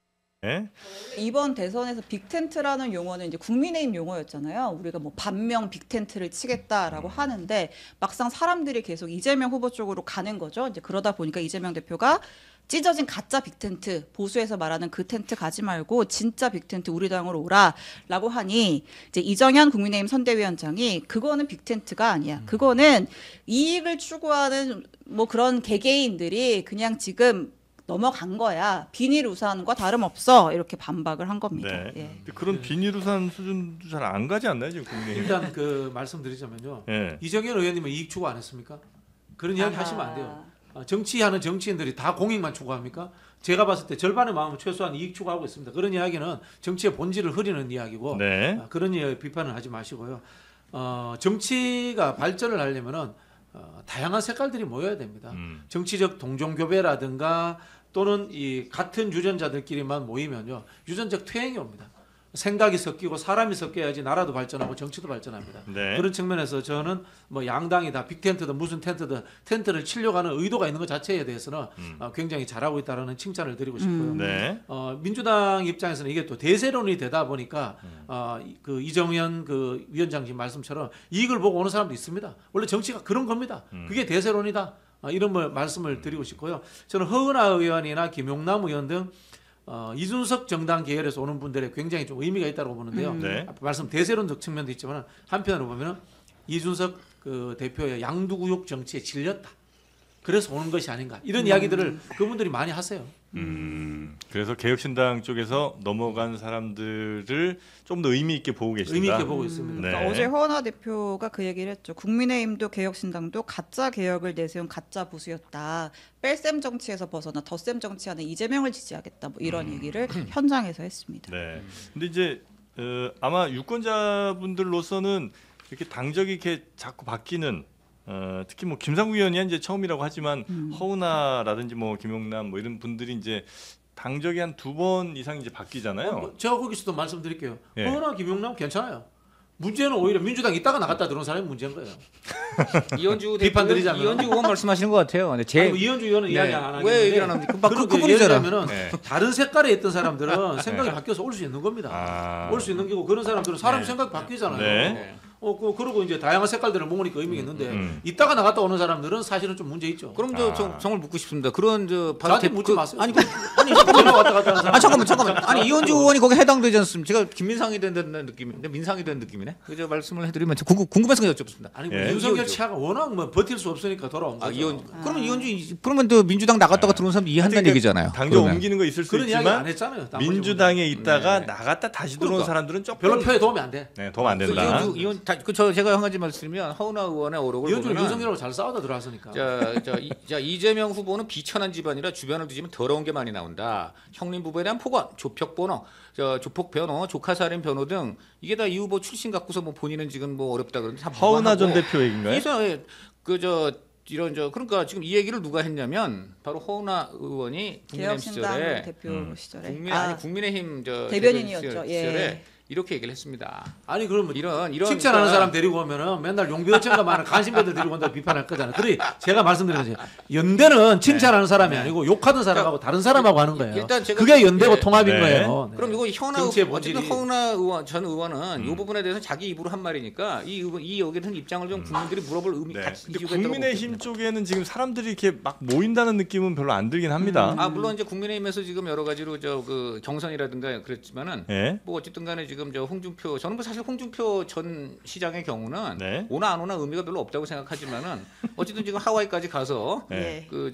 네. 이번 대선에서 빅텐트라는 용어는 이제 국민의힘 용어였잖아요. 우리가 뭐 반명 빅텐트를 치겠다라고 하는데 막상 사람들이 계속 이재명 후보 쪽으로 가는 거죠. 이제 그러다 보니까 이재명 대표가 찢어진 가짜 빅텐트, 보수에서 말하는 그 텐트 가지 말고 진짜 빅텐트 우리 당으로 오라라고 하니 이제 이정현 국민의힘 선대위원장이 그거는 빅텐트가 아니야. 그거는 이익을 추구하는 뭐 그런 개개인들이 그냥 지금 넘어간 거야. 비닐 우산과 다름없어. 이렇게 반박을 한 겁니다. 네. 예. 근데 그런 비닐우산 수준도 잘 안 가지 않나요 지금 국민의힘? 일단 그 말씀드리자면요. 네. 이정현 의원님은 이익 추구 안 했습니까? 그런 이야기 아하. 하시면 안 돼요. 정치하는 정치인들이 다 공익만 추구합니까? 제가 봤을 때 절반의 마음은 최소한 이익 추구하고 있습니다. 그런 이야기는 정치의 본질을 흐리는 이야기고 네. 그런 비판을 하지 마시고요. 정치가 발전을 하려면은 다양한 색깔들이 모여야 됩니다. 정치적 동종교배라든가 또는 이 같은 유전자들끼리만 모이면요 유전적 퇴행이 옵니다. 생각이 섞이고 사람이 섞여야지 나라도 발전하고 정치도 발전합니다. 네. 그런 측면에서 저는 뭐 양당이 다 빅텐트든 무슨 텐트든 텐트를 치려고 하는 의도가 있는 것 자체에 대해서는 굉장히 잘하고 있다는 칭찬을 드리고 싶고요. 네. 민주당 입장에서는 이게 또 대세론이 되다 보니까 그 이정현 그 위원장님 말씀처럼 이익을 보고 오는 사람도 있습니다. 원래 정치가 그런 겁니다. 그게 대세론이다. 이런 말씀을 드리고 싶고요. 저는 허은하 의원이나 김용남 의원 등 이준석 정당 계열에서 오는 분들의 굉장히 좀 의미가 있다고 보는데요. 네. 아까 말씀 대세론적 측면도 있지만 한편으로 보면 이준석 그 대표의 양두구육 정치에 질렸다. 그래서 오는 것이 아닌가 이런 이야기들을 그분들이 많이 하세요. 그래서 개혁신당 쪽에서 넘어간 사람들을 좀 더 의미 있게 보고 계신다. 의미 있게 보고 있습니다. 네. 그러니까 어제 허은하 대표가 그 얘기를 했죠. 국민의힘도 개혁신당도 가짜 개혁을 내세운 가짜 보수였다. 뺄셈 정치에서 벗어나 덧셈 정치하는 이재명을 지지하겠다. 뭐 이런 얘기를 현장에서 했습니다. 네. 근데 이제 아마 유권자분들로서는 이렇게 당적이 이렇게 자꾸 바뀌는 특히 뭐 김상국 의원이 이제 처음이라고 하지만 허은하라든지 뭐 김용남 뭐 이런 분들이 이제 당적이 한 2번 이상 이제 바뀌잖아요. 제가 거기서도 말씀드릴게요. 예. 허은하 김용남 괜찮아요. 문제는 오히려 민주당 있다가 나갔다 들어온 사람이 문제인 거예요. 이현주 비판 대표, 드리자면. 이현주 의원 말씀하시는 것 같아요. 근데 아니, 뭐 이현주 의원은 네. 이야기 안 하는데 왜 얘기를 안 합니까? 그분이잖아. 예를 들면은 네. 다른 색깔에 있던 사람들은 생각이 바뀌어서 올 수 있는 겁니다. 아. 올 수 있는 거고 그런 사람들은 사람 네. 생각이 바뀌잖아요. 네. 그러고 이제 다양한 색깔들을 모으니까 의미가 있는데 음. 있다가 나갔다 오는 사람들은 사실은 좀 문제 있죠. 그럼 정말 묻고 싶습니다. 그런 저한테 묻지 마세요. 아니 전화 왔다 갔다 하는 사람. 잠깐만. 아니 이현주 의원이 거기 해당되지 않습니까? 제가 김민상이 된다는 느낌인데 민상이 된 느낌이네. 그저 말씀을 해드리면 궁금해서 여쭙습니다. 아니 예. 윤석열 이현주. 치아가 워낙 뭐 버틸 수 없으니까 돌아온 거죠. 이현주. 그러면 이현주 그러면 또 민주당 나갔다가 들어온 사람 이해한다는 하여튼 얘기잖아요. 당적 그러면. 옮기는 거 있을 수 그런 이야기 안 있지만 했잖아요. 나머지 민주당에 있다가 네. 나갔다 다시 들어온 그러니까. 사람들은 조금 별로 표에 도움이 안 돼. 네, 도움 안 된다. 제가 한 가지 말씀드리면 허은하 의원의 어록을 이현주 보면 윤석열하고 잘 싸우다 들어왔으니까. 이재명 후보는 비천한 집안이라 주변을 뒤지면 더러운 게 많이 나온다. 형님 부부에 대한 폭언, 조폭 변호, 조폭 변호, 조카살인 변호 등 이게 다 이 후보 출신 갖고서 뭐 본인은 지금 뭐 어렵다 그러는데 다 허은하 전 무관하고 대표 얘기인가요? 그래서 그러니까 지금 이 얘기를 누가 했냐면 바로 허은하 의원이 국민의힘 개혁신당 시절에 대표 시절에 국민의힘 대변인이었죠. 시절에 예. 이렇게 얘기를 했습니다. 아니 그러면 이런 칭찬하는 그러니까 사람 데리고 오면은 맨날 용비어천가 많은 간신배들 데리고 온다고 비판할 거잖아요. 그래 제가 말씀드린 거죠. 연대는 칭찬하는 사람이 아니고 욕하던 사람하고 다른 사람하고 하는 거예요. 일단 제가 그게 연대고 예. 통합인 네. 거예요. 네. 그럼 이거 정치의 어쨌든 본질이- 허은하 의원 전 의원은 이 부분에 대해서 자기 입으로 한 말이니까 이 여기에 대한 입장을 좀 국민들이 물어볼 의미 네. 같이 근데 이유가 있다고 국민의힘 봅니다. 쪽에는 지금 사람들이 이렇게 막 모인다는 느낌은 별로 안 들긴 합니다. 물론 이제 국민의힘에서 지금 여러 가지로 그 경선이라든가 그랬지만은 예. 뭐 어쨌든간에 지금 홍준표 저는 뭐 사실 홍준표 전 시장의 경우는 네. 오나 안 오나 의미가 별로 없다고 생각하지만은 어쨌든 지금 하와이까지 가서 네. 그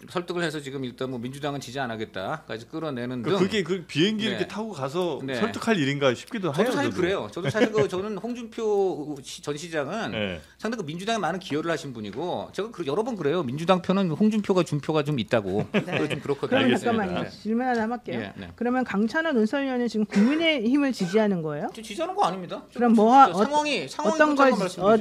설득을 해서 지금 일단 뭐 민주당은 지지 안 하겠다까지 끌어내는 등 그게 그 비행기 네. 이렇게 타고 가서 네. 설득할 일인가 싶기도 해요. 저도 사실 저도. 그래요. 저도 사실 저는 홍준표 전 시장은 네. 상당히 그 민주당에 많은 기여를 하신 분이고 제가 여러 번 그래요. 민주당 표는 홍준표가 준표가 좀 있다고. 그거 좀 그렇거든요. 그러면 알겠습니다. 잠깐만요. 질문 하나 할게요. 예, 네. 그러면 강찬원 논설위원은 지금 국민의힘을 지지하는 거예요? 저 지지하는 거 아닙니다. 그럼 뭐 상황이 어떤 걸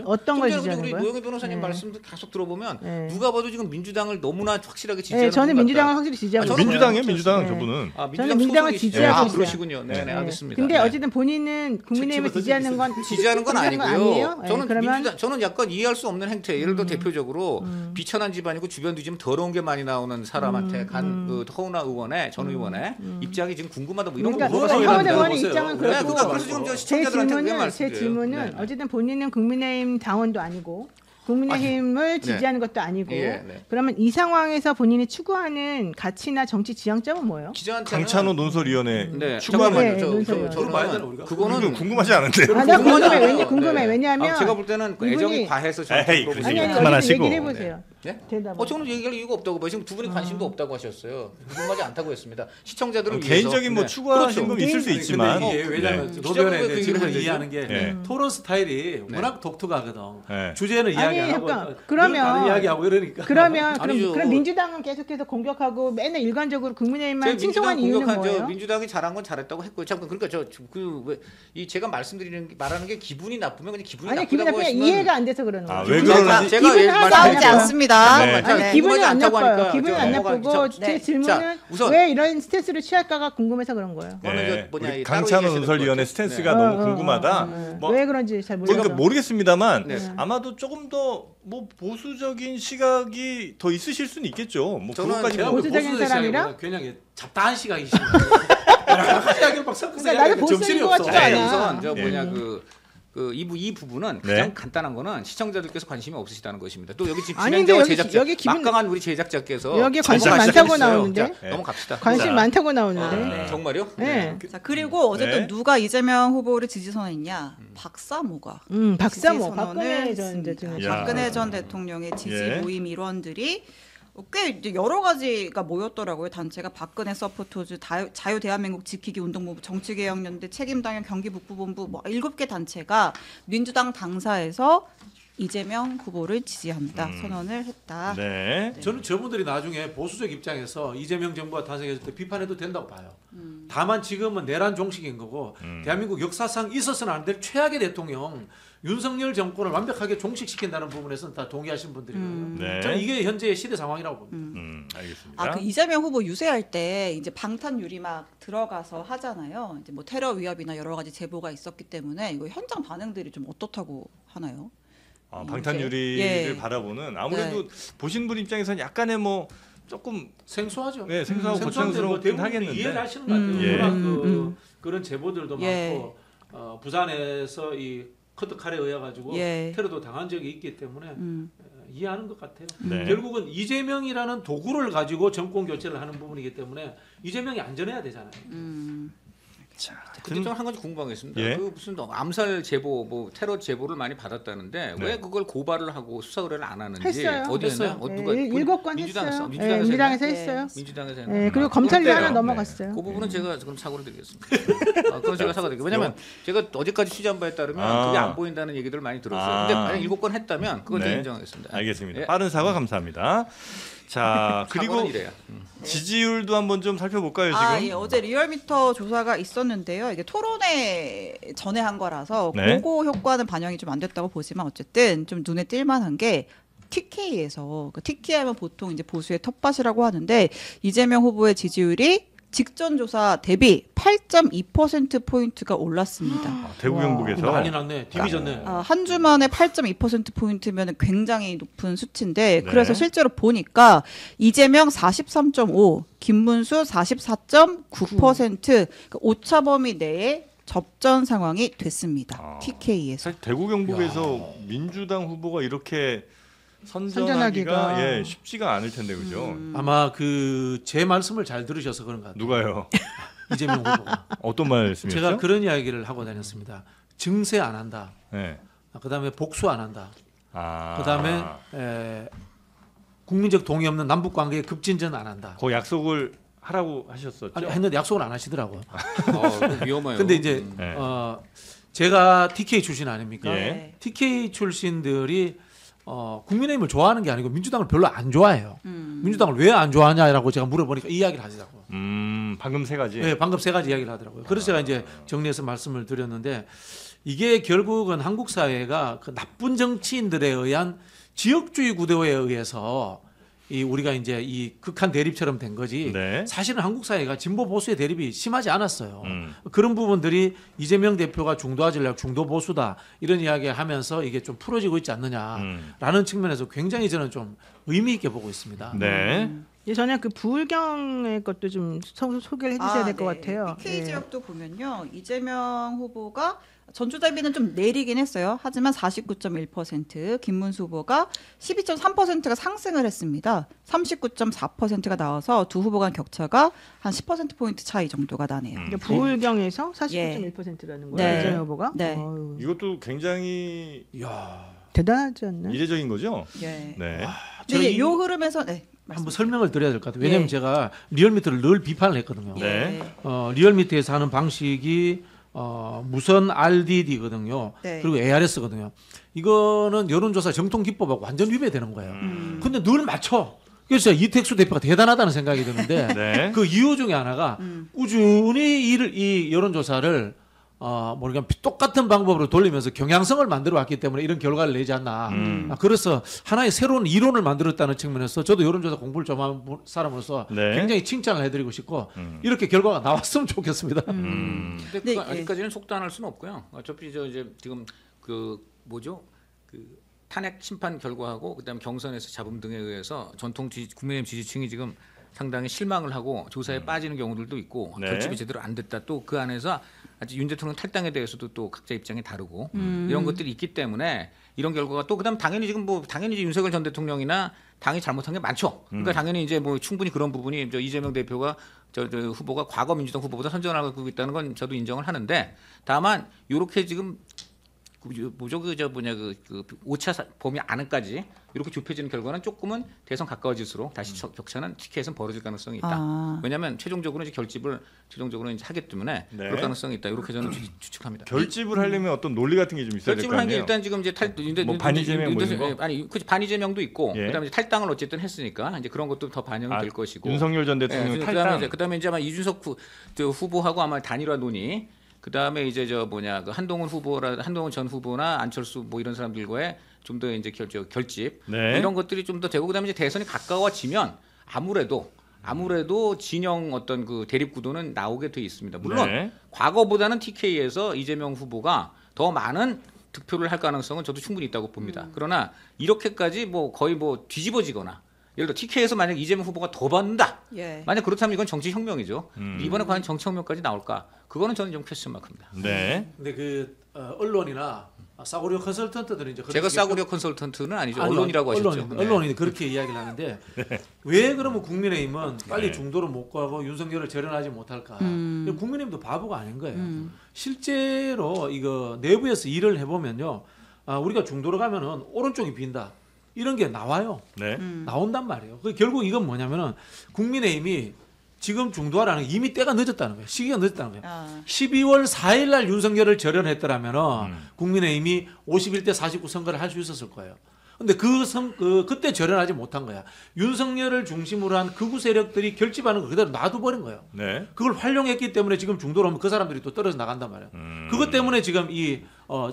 어떤 걸 지지하는 우리 거예요? 노영희 변호사님 네. 말씀도 계속 들어보면 네. 누가 봐도 지금 민주당을 너무나 확실하게 지지하는 네, 저는 분 민주당을 같다. 확실히 지지하고 저는 있어요. 민주당이에요, 민주당 네. 저분은. 저는 민주당을 소속이시죠? 지지하고 있어요. 그러시군요. 네, 네. 알겠습니다. 근데 네. 어쨌든 본인은 국민의힘을 정치부터 지지하는 건 지지하는 건 아니고요. 아니에요? 네, 저는 그러면 저는 약간 이해할 수 없는 행태. 예를 들어 대표적으로 비천한 집안이고 주변 뒤지면 더러운 게 많이 나오는 사람한테 그 허은하 의원의 전 의원의 입장이 지금 궁금하다. 뭐 이런 그러니까 거 물어봐서 허은하 그러는데. 의원의 보세요. 입장은 네, 그렇고 그래서 지금 저 제 시청자들한테 그게 질문은 말씀드려요. 네. 어쨌든 본인은 국민의힘 당원도 아니고 국민의힘을 지지하는 것도 아니고 예, 네. 그러면 이 상황에서 본인이 추구하는 가치나 정치 지향점은 뭐예요? 기자한테는 강찬호 논설위원회 네, 추가하면 네, 잠깐만요. 논설위원. 그럼 봐야 되나, 우리가? 그거는 궁금하지 않은데. 아, 나 궁금하잖아요. 궁금해. 네. 왜냐하면 제가 볼 때는 그 애정이 이분이- 과해서 에이, 저한테 그러지 아니 물어보시는 그만하시고. 어쨌든 얘기를 해보세요. 네? 대답. 저는 얘기할 이유가 없다고 봐요. 지금 두 분이 관심도 없다고 하셨어요. 궁금하지 않다고 했습니다. 시청자들을 위해서. 개인적인 뭐 네. 추구하신 건 있을 수 아니, 있지만 근데 이게 왜냐하면 네. 노변에 기자분들 그 질문을 얘기를 이해하는 게 네. 토론 스타일이 워낙 독특하거든. 네. 주제는 아니, 이야기하고 그러니까 그러면- 다른 이야기하고 이러니까. 그러면 아니죠. 그럼 민주당은 계속해서 공격하고 맨날 일관적으로 국민의힘만 제가 칭송한 민주당 이유는 공격한 뭐예요? 민주당이 잘한 건 잘했다고 했고요. 참 그러니까 이 제가 말하는 게 기분이 나쁘면 그냥 기분이 아니 기분 나쁘다고 나쁘면 하시면 이해가 안 돼서 그러는 아, 거예요. 왜 제가- 그러는지 제가 기분은 예, 하나도 싸우지 말씀드릴게요. 않습니다. 네. 자, 아니, 기분이 안 않다고 나빠요. 하니까 기분이 저 안 넘어가기 나쁘고 전- 제 네. 질문은 자, 우선 왜 이런 스탠스를 취할까가 궁금해서 그런 거예요. 그거는 네. 저 뭐냐, 우리 이 따로 강찬호 얘기하셔야 논설위원회 될 것 스탠스가 같아요. 너무 궁금하다. 뭐 왜 그런지 잘 그러니까 모르겠어요. 모르겠습니다만 네. 아마도 조금 더 뭐 보수적인 시각이 더 있으실 수는 있겠죠. 뭐 저는 그것까지 제가 뭐 보수적인 보수의 사람이라? 시각이보다 그냥 잡다한 시각이십니다. 여러 가지 이야기를 막 섞어서 그러니까 나는 이야기하니까 정신이 보수인 것 없어. 같지도 네, 않아. 우선 저 네. 뭐냐 이 부분은 네. 가장 간단한 거는 시청자들께서 관심이 없으시다는 것입니다. 또 여기 지금 아닌데 진행자와 여기- 제작자 여기 기분- 막강한 우리 제작자께서 여기에 관심 넘어가시라고 많다고 했어요. 나오는데? 자, 넘어갑시다. 관심 자. 많다고 나오는데. 네. 정말요? 네. 자 그리고 어쨌든 네. 누가 이재명 후보를 지지 선언했냐? 박사모가 박사모 지지 박근혜 선언을 전 했습니다. 대통령. 야. 박근혜 전 대통령의 지지 예. 모임 일원들이 꽤 이제 여러 가지가 모였더라고요. 단체가 박근혜 서포터즈, 자유 대한민국 지키기 운동본부, 정치개혁연대, 책임당연 경기북부본부 뭐 7개 단체가 민주당 당사에서 이재명 후보를 지지합니다. 선언을 했다. 네. 저는 저분들이 나중에 보수적 입장에서 이재명 정부가 탄생했을 때 비판해도 된다고 봐요. 다만 지금은 내란 종식인 거고 대한민국 역사상 있어서는 안 될 최악의 대통령 윤석열 정권을 완벽하게 종식시킨다는 부분에서는 다 동의하시는 분들이거든요. 네. 저는 이게 현재의 시대 상황이라고 봅니다. 알겠습니다. 그 이재명 후보 유세할 때 이제 방탄 유리막 들어가서 하잖아요. 이제 뭐 테러 위협이나 여러 가지 제보가 있었기 때문에 이거 현장 반응들이 좀 어떻다고 하나요? 방탄 유리를 예. 바라보는 아무래도 보신 분 입장에서는 약간의 뭐 조금 생소하죠. 네, 생소하고 생소한데 고추장스럽긴 대부분 하겠는데. 이해를 하시는 것 같아요. 예. 워낙 그런 제보들도 예. 많고 부산에서 이 커트칼에 의해 가지고 예. 테러도 당한 적이 있기 때문에 이해하는 것 같아요. 네. 결국은 이재명이라는 도구를 가지고 정권 교체를 하는 부분이기 때문에 이재명이 안전해야 되잖아요. 자, 근데 저는 한 가지 궁금한 게 있습니다. 예. 그 무슨 암살 제보, 뭐 테러 제보를 많이 받았다는데 네. 왜 그걸 고발을 하고 수사 의뢰를 안 하는지 했어요. 어디 했나요? 했어요. 누가 일곱 건 민주당에서 했어요. 민주당에서 민주당에서 했나요? 했어요. 민주당에서 네, 했나요? 그리고 검찰이 그때요. 하나 네. 넘어갔어요. 그 부분은 제가 그럼 사과를 드리겠습니다. 그건 제가 사과드릴게요. 왜냐하면 제가 어제까지 취재한 바에 따르면 그게 안 보인다는 얘기들을 많이 들었어요. 근데 만약 7건 했다면 그건 네. 제가 인정하겠습니다. 알겠습니다. 예. 빠른 사과 감사합니다. 자, 그리고 사과는 이래요. 지지율도 한번 좀 살펴볼까요, 지금? 예, 어제 리얼미터 조사가 있었는데요. 이게 토론회 전에 한 거라서 네. 그거 효과는 반영이 좀 안 됐다고 보지만 어쨌든 좀 눈에 띌 만한 게 TK에서 TK 하면 보통 이제 보수의 텃밭이라고 하는데 이재명 후보의 지지율이 직전 조사 대비 8.2% 포인트가 올랐습니다. 대구 경북에서 난리 났네. 디비졌네. 한 주 만에 8.2% 포인트면 굉장히 높은 수치인데 네. 그래서 실제로 보니까 이재명 43.5, 김문수 44.9% 그러니까 오차 범위 내에 접전 상황이 됐습니다. TK에서. 사실 대구 경북에서 민주당 후보가 이렇게 선전하기가 선전하기가 쉽지가 않을 텐데 그죠? 아마 제 말씀을 잘 들으셔서 그런 것 같아요. 누가요? 이재명 후보가. 어떤 말씀이었죠? 제가 그런 이야기를 하고 다녔습니다. 증세 안 한다. 네. 그다음에 복수 안 한다. 아. 그다음에 국민적 동의 없는 남북 관계에 급진전 안 한다. 그 약속을 하라고 하셨었죠? 아니, 했는데 약속을 안 하시더라고요. 그거 위험해요. 근데 이제 네. 제가 TK 출신 아닙니까? 예. TK 출신들이 국민의힘을 좋아하는 게 아니고 민주당을 별로 안 좋아해요. 민주당을 왜 안 좋아하냐라고 제가 물어보니까 이 이야기를 하시더라고요. 방금 세 가지. 네, 방금 세 가지 이야기를 하더라고요. 그래서 제가 이제 정리해서 말씀을 드렸는데 이게 결국은 한국 사회가 그 나쁜 정치인들에 의한 지역주의 구도에 의해서 우리가 이제 이 극한 대립처럼 된 거지. 네. 사실은 한국 사회가 진보 보수의 대립이 심하지 않았어요. 그런 부분들이 이재명 대표가 중도화 전략, 중도 보수다 이런 이야기하면서 이게 좀 풀어지고 있지 않느냐라는 측면에서 굉장히 저는 좀 의미 있게 보고 있습니다. 네. 저는 그 부울경의 것도 좀 소개를 해주셔야 될 것 같아요. TK 예. 지역도 보면요, 이재명 후보가 전주 대비는 좀 내리긴 했어요. 하지만 49.1%, 김문수 후보가 12.3%가 상승을 했습니다. 39.4%가 나와서 두 후보 간 격차가 한 10% 포인트 차이 정도가 나네요. 그러니까 부울경에서 49.1%라는 거예요. 네. 이재명 후보가. 네. 어휴, 이것도 굉장히 대단하지 않나요? 이례적인 거죠? 예. 네. 근데 저희 요 흐름에서 한번 설명을 드려야 될 것 같아요. 왜냐하면 예. 제가 리얼미터를 늘 비판을 했거든요. 네. 리얼미터에서 하는 방식이 무선 RDD거든요. 네. 그리고 ARS거든요. 이거는 여론조사 정통 기법하고 완전 위배되는 거예요. 근데 늘 맞춰. 그래서 이택수 대표가 대단하다는 생각이 드는데 네. 그 이유 중에 하나가 꾸준히 이 여론조사를 뭐랄까 똑같은 방법으로 돌리면서 경향성을 만들어 왔기 때문에 이런 결과를 내지 않나. 그래서 하나의 새로운 이론을 만들었다는 측면에서 저도 여론조사 공부를 좀 한 사람으로서 네. 굉장히 칭찬을 해드리고 싶고 이렇게 결과가 나왔으면 좋겠습니다. 근데 네, 그거 예. 아직까지는 속단할 수는 없고요. 어차피 이제 지금 탄핵 심판 결과하고 그다음 경선에서 잡음 등에 의해서 전통 국민의힘 지지층이 지금 상당히 실망을 하고 조사에 빠지는 경우들도 있고 네. 결집이 제대로 안 됐다. 또 그 안에서 아직 윤 대통령 탈당에 대해서도 또 각자 입장이 다르고 이런 것들이 있기 때문에 이런 결과가 또 그다음 당연히 지금 뭐 당연히 이제 윤석열 전 대통령이나 당이 잘못한 게 많죠. 그러니까 당연히 이제 뭐 충분히 그런 부분이 이재명 대표가 저 후보가 과거 민주당 후보보다 선전하고 있다는 건 저도 인정을 하는데 다만 이렇게 지금 뭐죠 그 오차 범위 안까지 이렇게 좁혀지는 결과는 조금은 대선 가까워질수록 다시 격차는 TK에서는 벌어질 가능성이 있다. 왜냐하면 최종적으로 이제 결집을 최종적으로 이제 하기 때문에 네. 그럴 가능성이 있다. 이렇게 저는 추측합니다. 결집을 하려면 어떤 논리 같은 게 좀 있어야 될 결집을 거 한 게 아니에요. 일단 지금 이제 뭐 반이재명 뭐 이런 거? 아니 그 반이재명도 있고 예. 그다음에 이제 탈당을 어쨌든 했으니까 이제 그런 것도 더 반영이 될 것이고 윤석열 전 대통령 탈당. 그다음에 이제 아마 이준석 후보하고 아마 단일화 논의 그다음에 이제 그 한동훈 전 후보나 안철수 뭐 이런 사람들과의 좀 더 이제 결집 네. 이런 것들이 좀 더 되고 그다음에 이제 대선이 가까워지면 아무래도 진영 어떤 그 대립 구도는 나오게 돼 있습니다. 물론 네. 과거보다는 TK에서 이재명 후보가 더 많은 득표를 할 가능성은 저도 충분히 있다고 봅니다. 그러나 이렇게까지 뭐 거의 뭐 뒤집어지거나 예를 들어 TK에서 만약 이재명 후보가 더 받는다. 예. 만약 그렇다면 이건 정치 혁명이죠. 이번에 과연 정치 혁명까지 나올까? 그거는 저는 좀 퀘스천 마크입니다. 네. 근데 그 언론이나 싸구려 컨설턴트들은 이제 제가 싸구려 컨설턴트는 아니죠. 언론이라고 하셨죠. 네. 언론이 그렇게 이야기를 하는데 왜 그러면 국민의힘은 빨리 중도로 못 가고 윤석열을 절연하지 못할까? 국민의힘도 바보가 아닌 거예요. 실제로 이거 내부에서 일을 해보면요, 우리가 중도로 가면은 오른쪽이 빈다. 이런 게 나와요. 네. 나온단 말이에요. 결국 이건 뭐냐면은 국민의힘이 지금 중도하라는 게 이미 때가 늦었다는 거예요. 시기가 늦었다는 거예요. 12월 4일 날 윤석열을 절연했더라면은 국민의힘이 51대 49 선거를 할 수 있었을 거예요. 근데 그때 절연하지 못한 거야. 윤석열을 중심으로 한 극우 세력들이 결집하는 거 그대로 놔둬버린 거예요. 네. 그걸 활용했기 때문에 지금 중도로 오면 그 사람들이 또 떨어져 나간단 말이에요. 그것 때문에 지금 이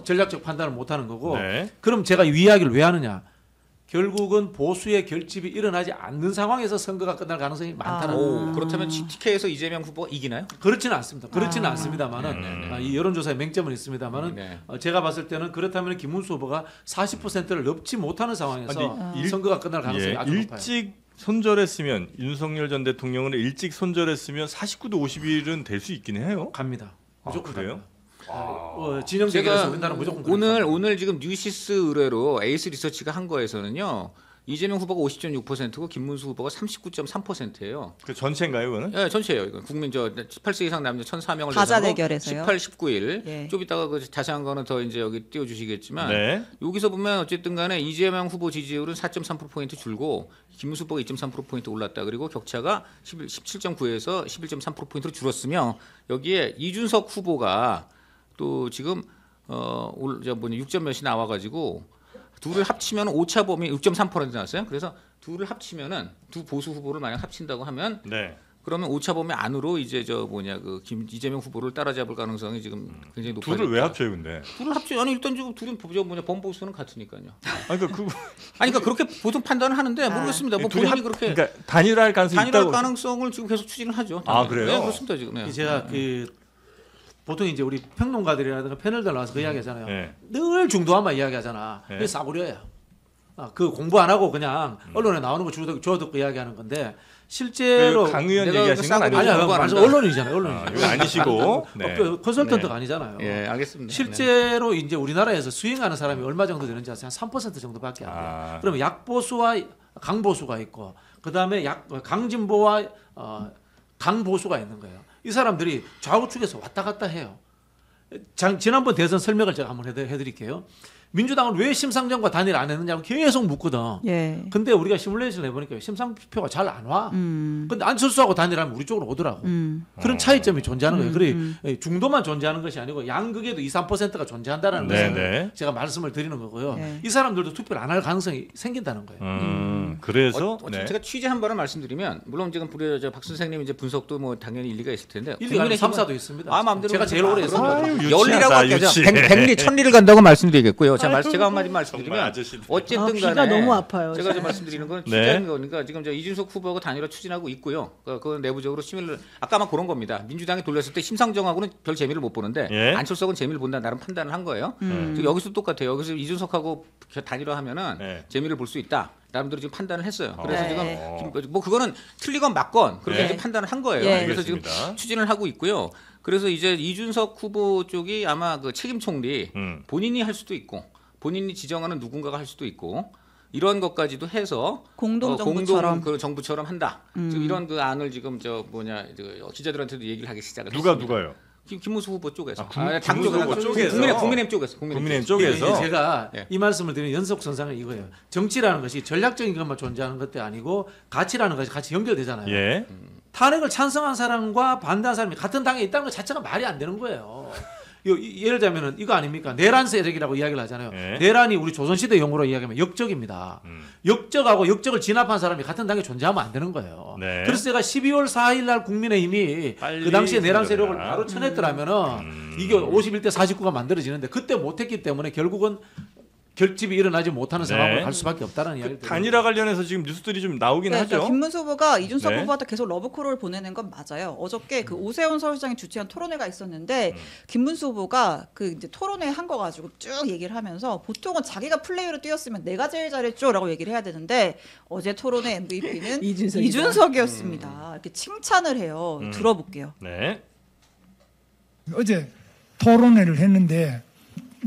전략적 판단을 못하는 거고. 네. 그럼 제가 이 이야기를 왜 하느냐? 결국은 보수의 결집이 일어나지 않는 상황에서 선거가 끝날 가능성이 많다는 거예요. 그렇다면 TK에서 이재명 후보가 이기나요? 그렇지는 않습니다. 그렇지는 않습니다만은 이 여론조사에 맹점은 있습니다만은 네. 제가 봤을 때는 그렇다면 김문수 후보가 40%를 넘지 못하는 상황에서 선거가 끝날 가능성이 아주 높아요. 일찍 손절했으면 윤석열 전 대통령을 일찍 손절했으면 49도 51은 될 수 있긴 해요. 갑니다. 무조건 그래요? 갑니다. 진영 대결에서 우리나라 무조건 갑니다. 오늘 지금 뉴시스 의뢰로 에이스 리서치가 한 거에서는요. 이재명 후보가 50.6%고 김문수 후보가 39.3%예요. 그 전체인가요, 그거는? 예, 전체예요. 이건 국민 18세 이상 남녀 1,004명을 가자 대결에서요? 18, 19일. 예. 좀 이따가 그 자세한 거는 더 이제 여기 띄워 주시겠지만 네. 여기서 보면 어쨌든 간에 이재명 후보 지지율은 4.3% 줄고 김문수 후보가 2.3% 올랐다. 그리고 격차가 17.9에서 11.3%포인트로 줄었으며 여기에 이준석 후보가 또 지금 6점 몇이 나와 가지고 둘을 합치면 오차 범위 6.3% 나왔어요. 그래서 둘을 합치면은 두 보수 후보를 만약 합친다고 하면 네. 그러면 오차 범위 안으로 이제 이재명 후보를 따라잡을 가능성이 지금 굉장히 높아졌다. 둘을 왜 합쳐요, 근데? 둘을 합쳐 아니 일단 지금 둘은 범보수는 같으니까요. 아니 그러니까 그렇게 보통 판단을 하는데 모르겠습니다. 뭐 본인이 그렇게 그러니까 단일화할 가능성이 단일할 있다고. 가능성을 지금 계속 추진을 하죠. 아, 그래요? 네, 그렇습니다 지금. 네. 제가 보통 이제 우리 평론가들이라든가 패널들 나와서 그 이야기하잖아요. 네. 늘 중도화만 이야기하잖아. 네. 그게 싸구려야. 그 공부 안 하고 그냥 언론에 나오는 거 주워 듣고 이야기하는 건데 실제로 강 의원 내가 얘기하시는 건 싸구려 아니죠? 아니야, 공부 안 맞아. 한다. 언론이잖아요. 언론이죠. 이거 아니시고. 네. 컨설턴트가 아니잖아요. 예, 알겠습니다. 실제로 이제 우리나라에서 수행하는 사람이 얼마 정도 되는지 아세요? 한 3% 정도밖에 안 돼요. 그러면 약보수와 강보수가 있고 그다음에 강진보와 강보수가 있는 거예요. 이 사람들이 좌우측에서 왔다 갔다 해요. 지난번 대선 설명을 제가 한번 해드릴게요. 민주당은 왜 심상정과 단일 안 했느냐고 계속 묻거든. 예. 근데 우리가 시뮬레이션 해보니까 심상표가 잘 안 와. 근데 안철수하고 단일하면 우리 쪽으로 오더라고. 그런 차이점이 존재하는 거예요. 그래 중도만 존재하는 것이 아니고 양극에도 2, 3%가 존재한다는 것을 제가 말씀을 드리는 거고요. 네. 이 사람들도 투표를 안 할 가능성이 생긴다는 거예요. 그래서 네. 제가 취재 한 번을 말씀드리면 물론 지금 박 선생님 이제 분석도 뭐 당연히 일리가 있을 텐데 일리가 3사도 있습니다. 마음대로 제가 제일 오래 했습니다. 열리라고 할게요. 유치하다, 백리 천리를 간다고 말씀드리겠고요. 제가 한마디 말씀드리면 아저씨들. 어쨌든 귀가 간에 너무 아파요. 제가 지금 말씀드리는 건 취재한 거니까 지금 이준석 후보가 단일화 추진하고 있고요. 그건 내부적으로 시밀을 아까만 그런 겁니다. 민주당이 돌렸을 때 심상정하고는 별 재미를 못 보는데 예. 안철수하고는 재미를 본다 나름 판단을 한 거예요. 여기서 똑같아요. 여기서 이준석하고 단일화하면은 네. 재미를 볼 수 있다. 나름대로 지금 판단을 했어요. 그래서 네. 지금 뭐 그거는 틀리건 맞건 그렇게 네. 이제 판단을 한 거예요. 예. 그래서 지금 알겠습니다. 추진을 하고 있고요. 그래서 이제 이준석 후보 쪽이 아마 그 책임 총리 본인이 할 수도 있고 본인이 지정하는 누군가가 할 수도 있고 이런 것까지도 해서 공동정부처럼. 그 정부처럼 한다. 지금 이런 그 안을 지금 기자들한테도 얘기를 하기 시작을 누가요? 했습니다. 김문수 후보 쪽에서 당 김문수 쪽에서 후보 쪽에서? 국민의힘 쪽에서 국민의힘 이게 쪽에서 제가 예. 이 말씀을 드리는 연속선상은 이거예요. 정치라는 것이 전략적인 것만 존재하는 것도 아니고 가치라는 것이 같이 연결되잖아요. 예. 탄핵을 찬성한 사람과 반대한 사람이 같은 당에 있다는 것 자체가 말이 안 되는 거예요. 예를 들자면은 이거 아닙니까? 내란 세력이라고 이야기를 하잖아요. 네. 내란이 우리 조선시대 용어로 이야기하면 역적입니다. 역적하고 역적을 진압한 사람이 같은 당에 존재하면 안 되는 거예요. 네. 그래서 제가 12월 4일 날 국민의힘이 빨리 그 당시에 내란 생각해라. 세력을 바로 쳐냈더라면은 이게 51대 49가 만들어지는데 그때 못했기 때문에 결국은 결집이 일어나지 못하는 상황으로 네. 갈 수밖에 없다는 이야기를 단일화 관련해서 지금 뉴스들이 좀 나오긴 네, 하죠. 그러니까 김문수 후보가 이준석 네. 후보한테 계속 러브콜을 보내는 건 맞아요. 어저께 그 오세훈 서울시장이 주최한 토론회가 있었는데 김문수 후보가 그 이제 토론회 한 거 가지고 쭉 얘기를 하면서 보통은 자기가 플레이로 뛰었으면 내가 제일 잘했죠라고 얘기를 해야 되는데 어제 토론회 MVP는 이준석이다. 이준석이었습니다. 이렇게 칭찬을 해요. 들어볼게요. 네. 어제 토론회를 했는데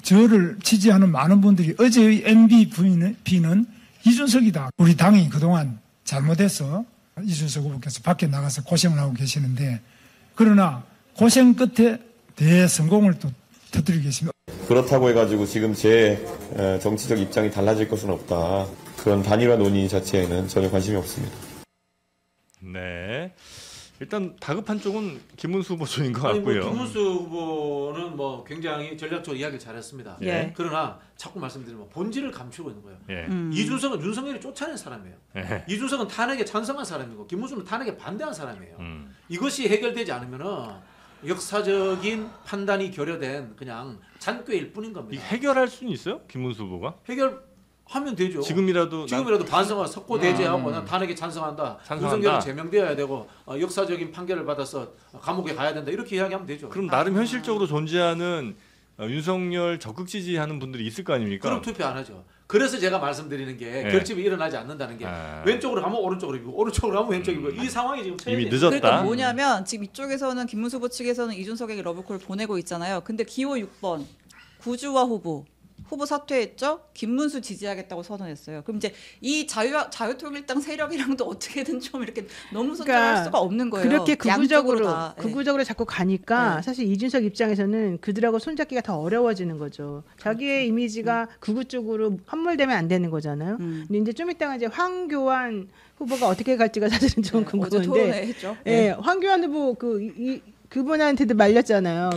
저를 지지하는 많은 분들이 어제의 MVP는 이준석이다. 우리 당이 그동안 잘못해서 이준석 후보께서 밖에 나가서 고생을 하고 계시는데 그러나 고생 끝에 대성공을 또 터뜨리겠습니다. 그렇다고 해가지고 지금 제 정치적 입장이 달라질 것은 없다. 그런 단일화 논의 자체에는 전혀 관심이 없습니다. 네. 일단 다급한 쪽은 김문수 후보 쪽인 것 아니, 뭐 같고요. 김문수 후보는 뭐 굉장히 전략적으로 이야기를 잘했습니다. 예. 그러나 자꾸 말씀드리면 본질을 감추고 있는 거예요. 예. 이준석은 윤석열이 쫓아낸 사람이에요. 예. 이준석은 탄핵에 찬성한 사람이고 김문수는 탄핵에 반대한 사람이에요. 이것이 해결되지 않으면은 역사적인 판단이 결여된 그냥 잔꾀일 뿐인 이 겁니다. 해결할 수는 있어요? 김문수 후보가? 해결하면 되죠. 지금이라도 반성하고 석고 대제하고 난 탄핵에 찬성한다. 찬성한다. 윤석열은 제명되어야 되고 역사적인 판결을 받아서 감옥에 가야 된다. 이렇게 이야기하면 되죠. 그럼 나름 현실적으로 존재하는 윤석열 적극 지지하는 분들이 있을 거 아닙니까? 그럼 투표 안 하죠. 그래서 제가 말씀드리는 게 네. 결집이 일어나지 않는다는 게 왼쪽으로 가면 오른쪽으로 이고 오른쪽으로 가면 왼쪽이고 이 상황이 지금 이미 처해져 늦었다. 그러니까 뭐냐면 지금 이쪽에서는 김문수 후보 측에서는 이준석에게 러브콜 보내고 있잖아요. 근데 기호 6번 구주화 후보 사퇴했죠. 김문수 지지하겠다고 선언했어요. 그럼 이제 이 자유통일당 세력이랑도 어떻게든 좀 이렇게 너무 손절할 그러니까 수가 없는 거예요. 그렇게 양쪽으로 다. 예. 극우적으로 자꾸 가니까 네. 사실 이준석 입장에서는 그들하고 손잡기가 더 어려워지는 거죠. 자기의 이미지가 극우 쪽으로 함몰되면 안 되는 거잖아요. 근데 이제 좀 이따가 이제 황교안 후보가 어떻게 갈지가 사실은 좀 어제 궁금한데. 토론회 했죠. 예, 황교안 후보 그분한테도 말렸잖아요.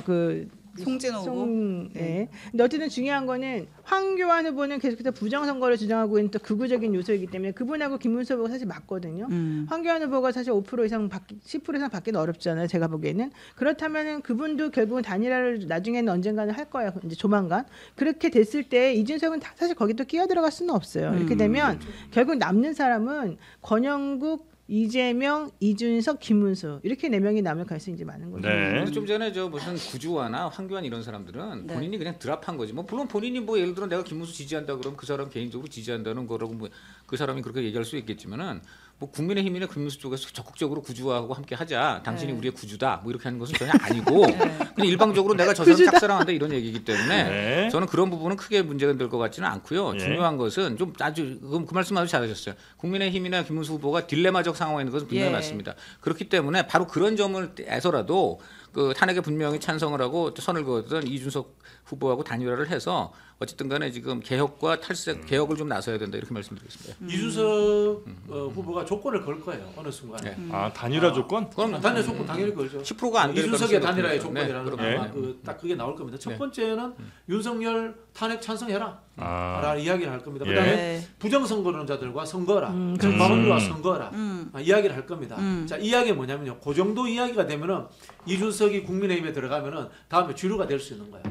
송진호 후보. 예. 근데 어쨌든 중요한 거는 황교안 후보는 계속해서 부정선거를 주장하고 있는 또 극우적인 요소이기 때문에 그분하고 김문수 후보가 사실 맞거든요. 황교안 후보가 사실 5% 이상 10% 이상 받기는 어렵잖아요. 제가 보기에는. 그렇다면은 그분도 결국은 단일화를 나중에는 언젠가는 할 거예요. 이제 조만간. 그렇게 됐을 때 이준석은 사실 거기 또 끼어 들어갈 수는 없어요. 이렇게 되면 결국 남는 사람은 권영국, 이재명, 이준석, 김문수 이렇게 4명이 남을 가능성이 이제 많은 거죠. 네. 근데 좀 전에 무슨 구주화나 황교안 이런 사람들은 네. 본인이 그냥 드랍한 거지. 뭐 물론 본인이 뭐 예를 들어 내가 김문수 지지한다 그러면 그 사람 개인적으로 지지한다는 거라고 뭐 그 사람이 그렇게 얘기할 수 있겠지만은 뭐 국민의힘이나 김문수 쪽에서 적극적으로 구주화하고 함께 하자. 당신이 네. 우리의 구주다. 뭐 이렇게 하는 것은 전혀 아니고 그냥 일방적으로 내가 저 사람 짝사랑한다 이런 얘기이기 때문에 네. 저는 그런 부분은 크게 문제가 될 것 같지는 않고요. 네. 중요한 것은 좀 아주 그 말씀 아주 잘하셨어요. 국민의힘이나 김문수 후보가 딜레마적 상황에 있는 것은 분명히 예. 맞습니다. 그렇기 때문에 바로 그런 점을 애서라도 그 탄핵에 분명히 찬성을 하고 선을 그었던 이준석 후보하고 단일화를 해서 어쨌든 간에 지금 개혁과 탈색 개혁을 좀 나서야 된다 이렇게 말씀드리겠습니다. 이준석 후보가 조건을 걸 거예요. 어느 순간에. 네. 아 단일화 조건? 그럼 단일화 조건 당연히 걸죠. 10%가 안 될 이준석의 가능성이 단일화의 높으니까. 조건이라는 네, 건 그럼. 아마 딱 그게 나올 겁니다. 첫 네. 번째는 윤석열 탄핵 찬성해라. 아. 라는 이야기를 할 겁니다. 예. 그다음에 네. 부정선거론자들과 선거라, 정파원들과 선거라 이야기를 할 겁니다. 자, 이야기는 뭐냐면요. 그 정도 이야기가 되면은 이준석이 국민의힘에 들어가면은 다음에 주류가 될 수 있는 거예요.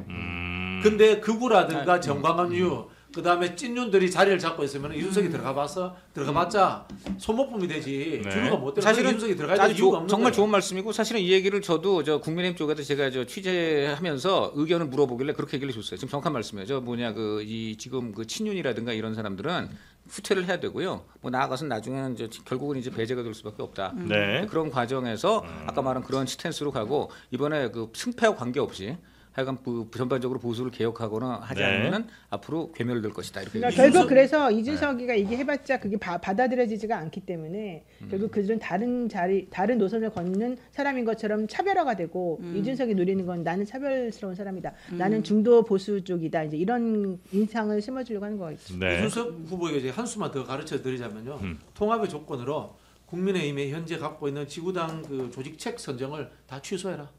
근데 극우라든가 정광훈류 그다음에 찐윤들이 자리를 잡고 있으면 이준석이 들어가봤자 소모품이 되지 네. 주류가 못 되는 사실은 이준석이 들어가야 될 이유가 없는 정말 거예요. 좋은 말씀이고 사실은 이 얘기를 저도 국민의힘 쪽에도 제가 취재하면서 의견을 물어보길래 그렇게 얘기를 줬어요. 지금 정확한 말씀이에요. 지금 그 친윤이라든가 이런 사람들은 후퇴를 해야 되고요. 뭐 나아가서 나중에는 이제 결국은 이제 배제가 될 수밖에 없다. 네. 그런 과정에서 아까 말한 그런 스탠스로 가고 이번에 그 승패와 관계없이 하여간 전반적으로 보수를 개혁하거나 하지 네. 않으면 앞으로 괴멸될 것이다. 이렇게 그러니까 결국 그래서 이준석이가 이게 해봤자 그게 받아들여지지가 않기 때문에 결국 그들은 다른 노선을 걷는 사람인 것처럼 차별화가 되고 이준석이 누리는 건 나는 차별스러운 사람이다. 나는 중도 보수 쪽이다. 이제 이런 인상을 심어주려고 하는 거겠죠. 네. 이준석 후보에게 이제 한 수만 더 가르쳐 드리자면요. 통합의 조건으로 국민의힘이 현재 갖고 있는 지구당 그 조직책 선정을 다 취소해라.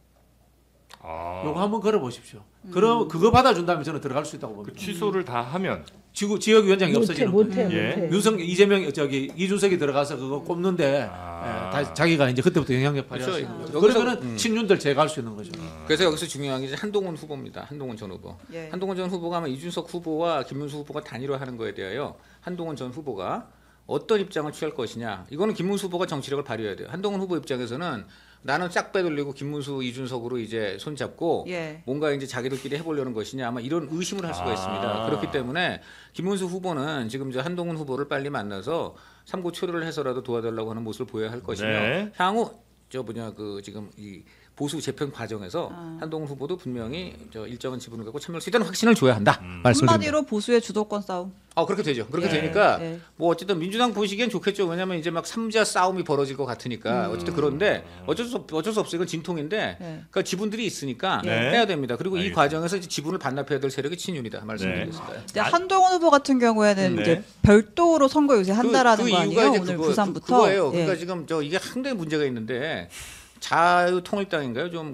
요거 한번 걸어보십시오. 그럼 그거 받아준다면 저는 들어갈 수 있다고 봅니다. 그 취소를 다 하면 지역위원장이 없어지는 거예요. 예. 이재명 이준석이 들어가서 그거 꼽는데 다 자기가 이제 그때부터 영향력 발휘할 수 있는 거죠. 그러면은 친윤들 제거할 수 있는 거죠. 그래서 여기서 중요한 게 이제 한동훈 후보입니다. 한동훈 전 후보. 예. 한동훈 전 후보가 아마 이준석 후보와 김문수 후보가 단일화하는 거에 대하여 한동훈 전 후보가 어떤 입장을 취할 것이냐. 이거는 김문수 후보가 정치력을 발휘해야 돼요. 한동훈 후보 입장에서는 나는 싹 빼돌리고 김문수, 이준석으로 이제 손잡고 예. 뭔가 이제 자기들끼리 해보려는 것이냐 아마 이런 의심을 할 수가 있습니다. 그렇기 때문에 김문수 후보는 지금 저 한동훈 후보를 빨리 만나서 삼고 초려를 해서라도 도와달라고 하는 모습을 보여야 할 것이며 네. 향후 그 지금 이 보수 재편 과정에서 한동훈 후보도 분명히 저 일정한 지분을 갖고 참여할 수 있다는 확신을 줘야 한다. 말씀드립니다. 한마디로 보수의 주도권 싸움. 그렇게 되죠. 그렇게 예. 되니까 예. 뭐 어쨌든 민주당 보시기엔 좋겠죠. 왜냐하면 이제 막 삼자 싸움이 벌어질 것 같으니까 어쨌든 그런데 어쩔 수 없어요. 이건 진통인데 그러니까 지분들이 있으니까 네. 해야 됩니다. 그리고 이 알겠습니다. 과정에서 이제 지분을 반납해야 될 세력이 친윤이다. 말씀드리겠습니다. 근데 한동훈 후보 같은 경우에는 네. 이제 별도로 선거 요새 한다라는 거 아니에요? 이제 오늘 그거, 부산부터. 그거예요. 예. 그러니까 지금 이게 상당히 문제가 있는데 자유통일당인가요? 좀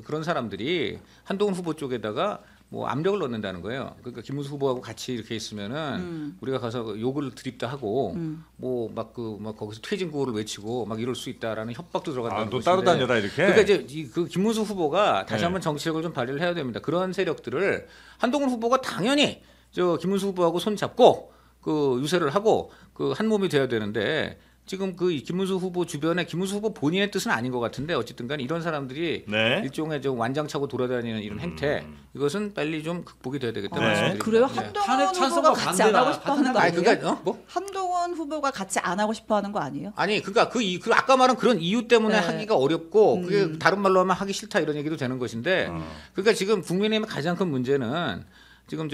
그런 사람들이 한동훈 후보 쪽에다가 뭐 압력을 넣는다는 거예요. 그러니까 김문수 후보하고 같이 이렇게 있으면은 우리가 가서 욕을 드립다 하고 뭐 막 거기서 퇴진 구호를 외치고 막 이럴 수 있다라는 협박도 들어간다는 너 것인데. 따로 다녀라 이렇게. 그러니까 이제 그 김문수 후보가 다시 네. 한번 정치력을 좀 발휘를 해야 됩니다. 그런 세력들을 한동훈 후보가 당연히 저 김문수 후보하고 손 잡고 그 유세를 하고 그 한 몸이 돼야 되는데. 지금 그 김문수 후보 주변에 김문수 후보 본인의 뜻은 아닌 것 같은데 어쨌든 간에 이런 사람들이 네. 일종의 좀 완장차고 돌아다니는 이런 행태 이것은 빨리 좀 극복이 돼야 되겠다 네. 말씀드립니다. 그래요? 네. 한동훈 탄핵 후보가 찬성과 같이 안 하고 싶어 하는 거 아니 아니에요? 그러니까 한동훈 후보가 같이 안 하고 싶어 하는 거 아니에요? 아니 그러니까 그 아까 말한 그런 이유 때문에 네. 하기가 어렵고 그게 다른 말로 하면 하기 싫다 이런 얘기도 되는 것인데 그러니까 지금 국민의힘의 가장 큰 문제는 지금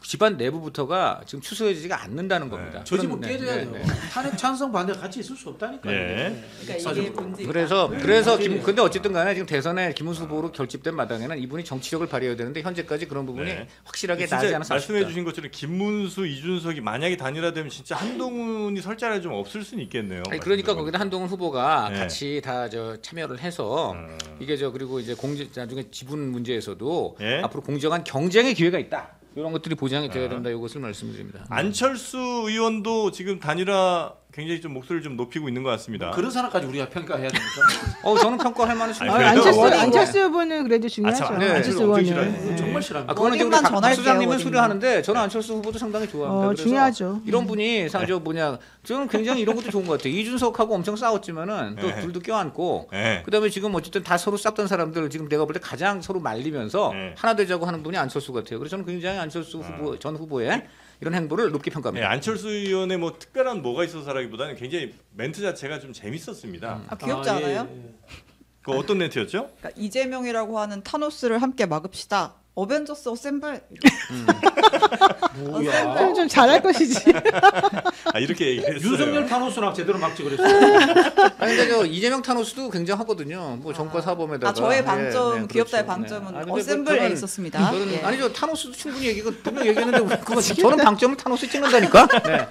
집안 내부부터가 지금 추스러지지가 않는다는 겁니다. 저 집은 그런- 깨져야죠. 탄핵 찬성 반대 같이 있을 수 없다니까요. 네. 그러니까 이게 문제가. 그래서 근데 어쨌든 간에 지금 대선에 김문수 후보로 결집된 마당에는 이분이 정치력을 발휘해야 되는데 현재까지 그런 부분이 네. 확실하게 진짜 나지 않아서 말씀해 아쉽다. 주신 것처럼 김문수, 이준석이 만약에 단일화되면 진짜 한동훈이 설 자리가 좀 없을 수는 있겠네요. 아니, 그러니까 거기다 한동훈 후보가 네. 같이 다 참여를 해서 이게 그리고 이제 나중에 지분 문제에서도 예? 앞으로 공정한 경쟁의 기회가 있다. 이런 것들이 보장이 돼야 된다. 이것을 말씀드립니다. 안철수 의원도 지금 단일화 굉장히 좀 목소리를 좀 높이고 있는 것 같습니다. 그런 사람까지 우리가 평가해야 됩니까? 저는 평가할 만한 아니, 수준이에요. 그래도 안철수 후보는 그래도 중요하죠. 참, 네, 안철수 엄청 의원은. 싫어요. 정말 싫어합니다. 그거는 이제 우리 어딘만 박 전화할게요, 수장님은 어딘만. 수를 하는데 저는 안철수 후보도 상당히 좋아합니다. 그래서 중요하죠. 이런 분이 저는 굉장히 이런 것도 좋은 것 같아요. 이준석하고 엄청 싸웠지만은 또 네. 둘도 껴안고 네. 그다음에 지금 어쨌든 다 서로 쌌던 사람들 지금 내가 볼 때 가장 서로 말리면서 네. 하나 되자고 하는 분이 안철수 같아요. 그래서 저는 굉장히 안철수 후보 전 후보의 이런 행보를 높게 네, 평가합니다. 안철수 의원의 뭐 특별한 뭐가 있어서라기보다는 굉장히 멘트 자체가 좀 재밌었습니다. 귀엽지 않아요? 그 어떤 멘트였죠? 그러니까 이재명이라고 하는 타노스를 함께 막읍시다. 어벤져스 어셈블. 뭐야? 좀 잘할 것이지. 이렇게 얘기했어요. 윤석열 타노스랑 제대로 막지 그랬어요. 아니 근데 이재명 타노스도 굉장하거든요. 뭐 정과 사범에다가. 저의 방점, 귀엽다의 그렇죠. 방점은 아니, 근데 어셈블에 저는- 있었습니다. 저는 예. 아니죠. 타노스도 충분히 분명 얘기했는데 저는 방점을 타노스 찍는다니까. 네.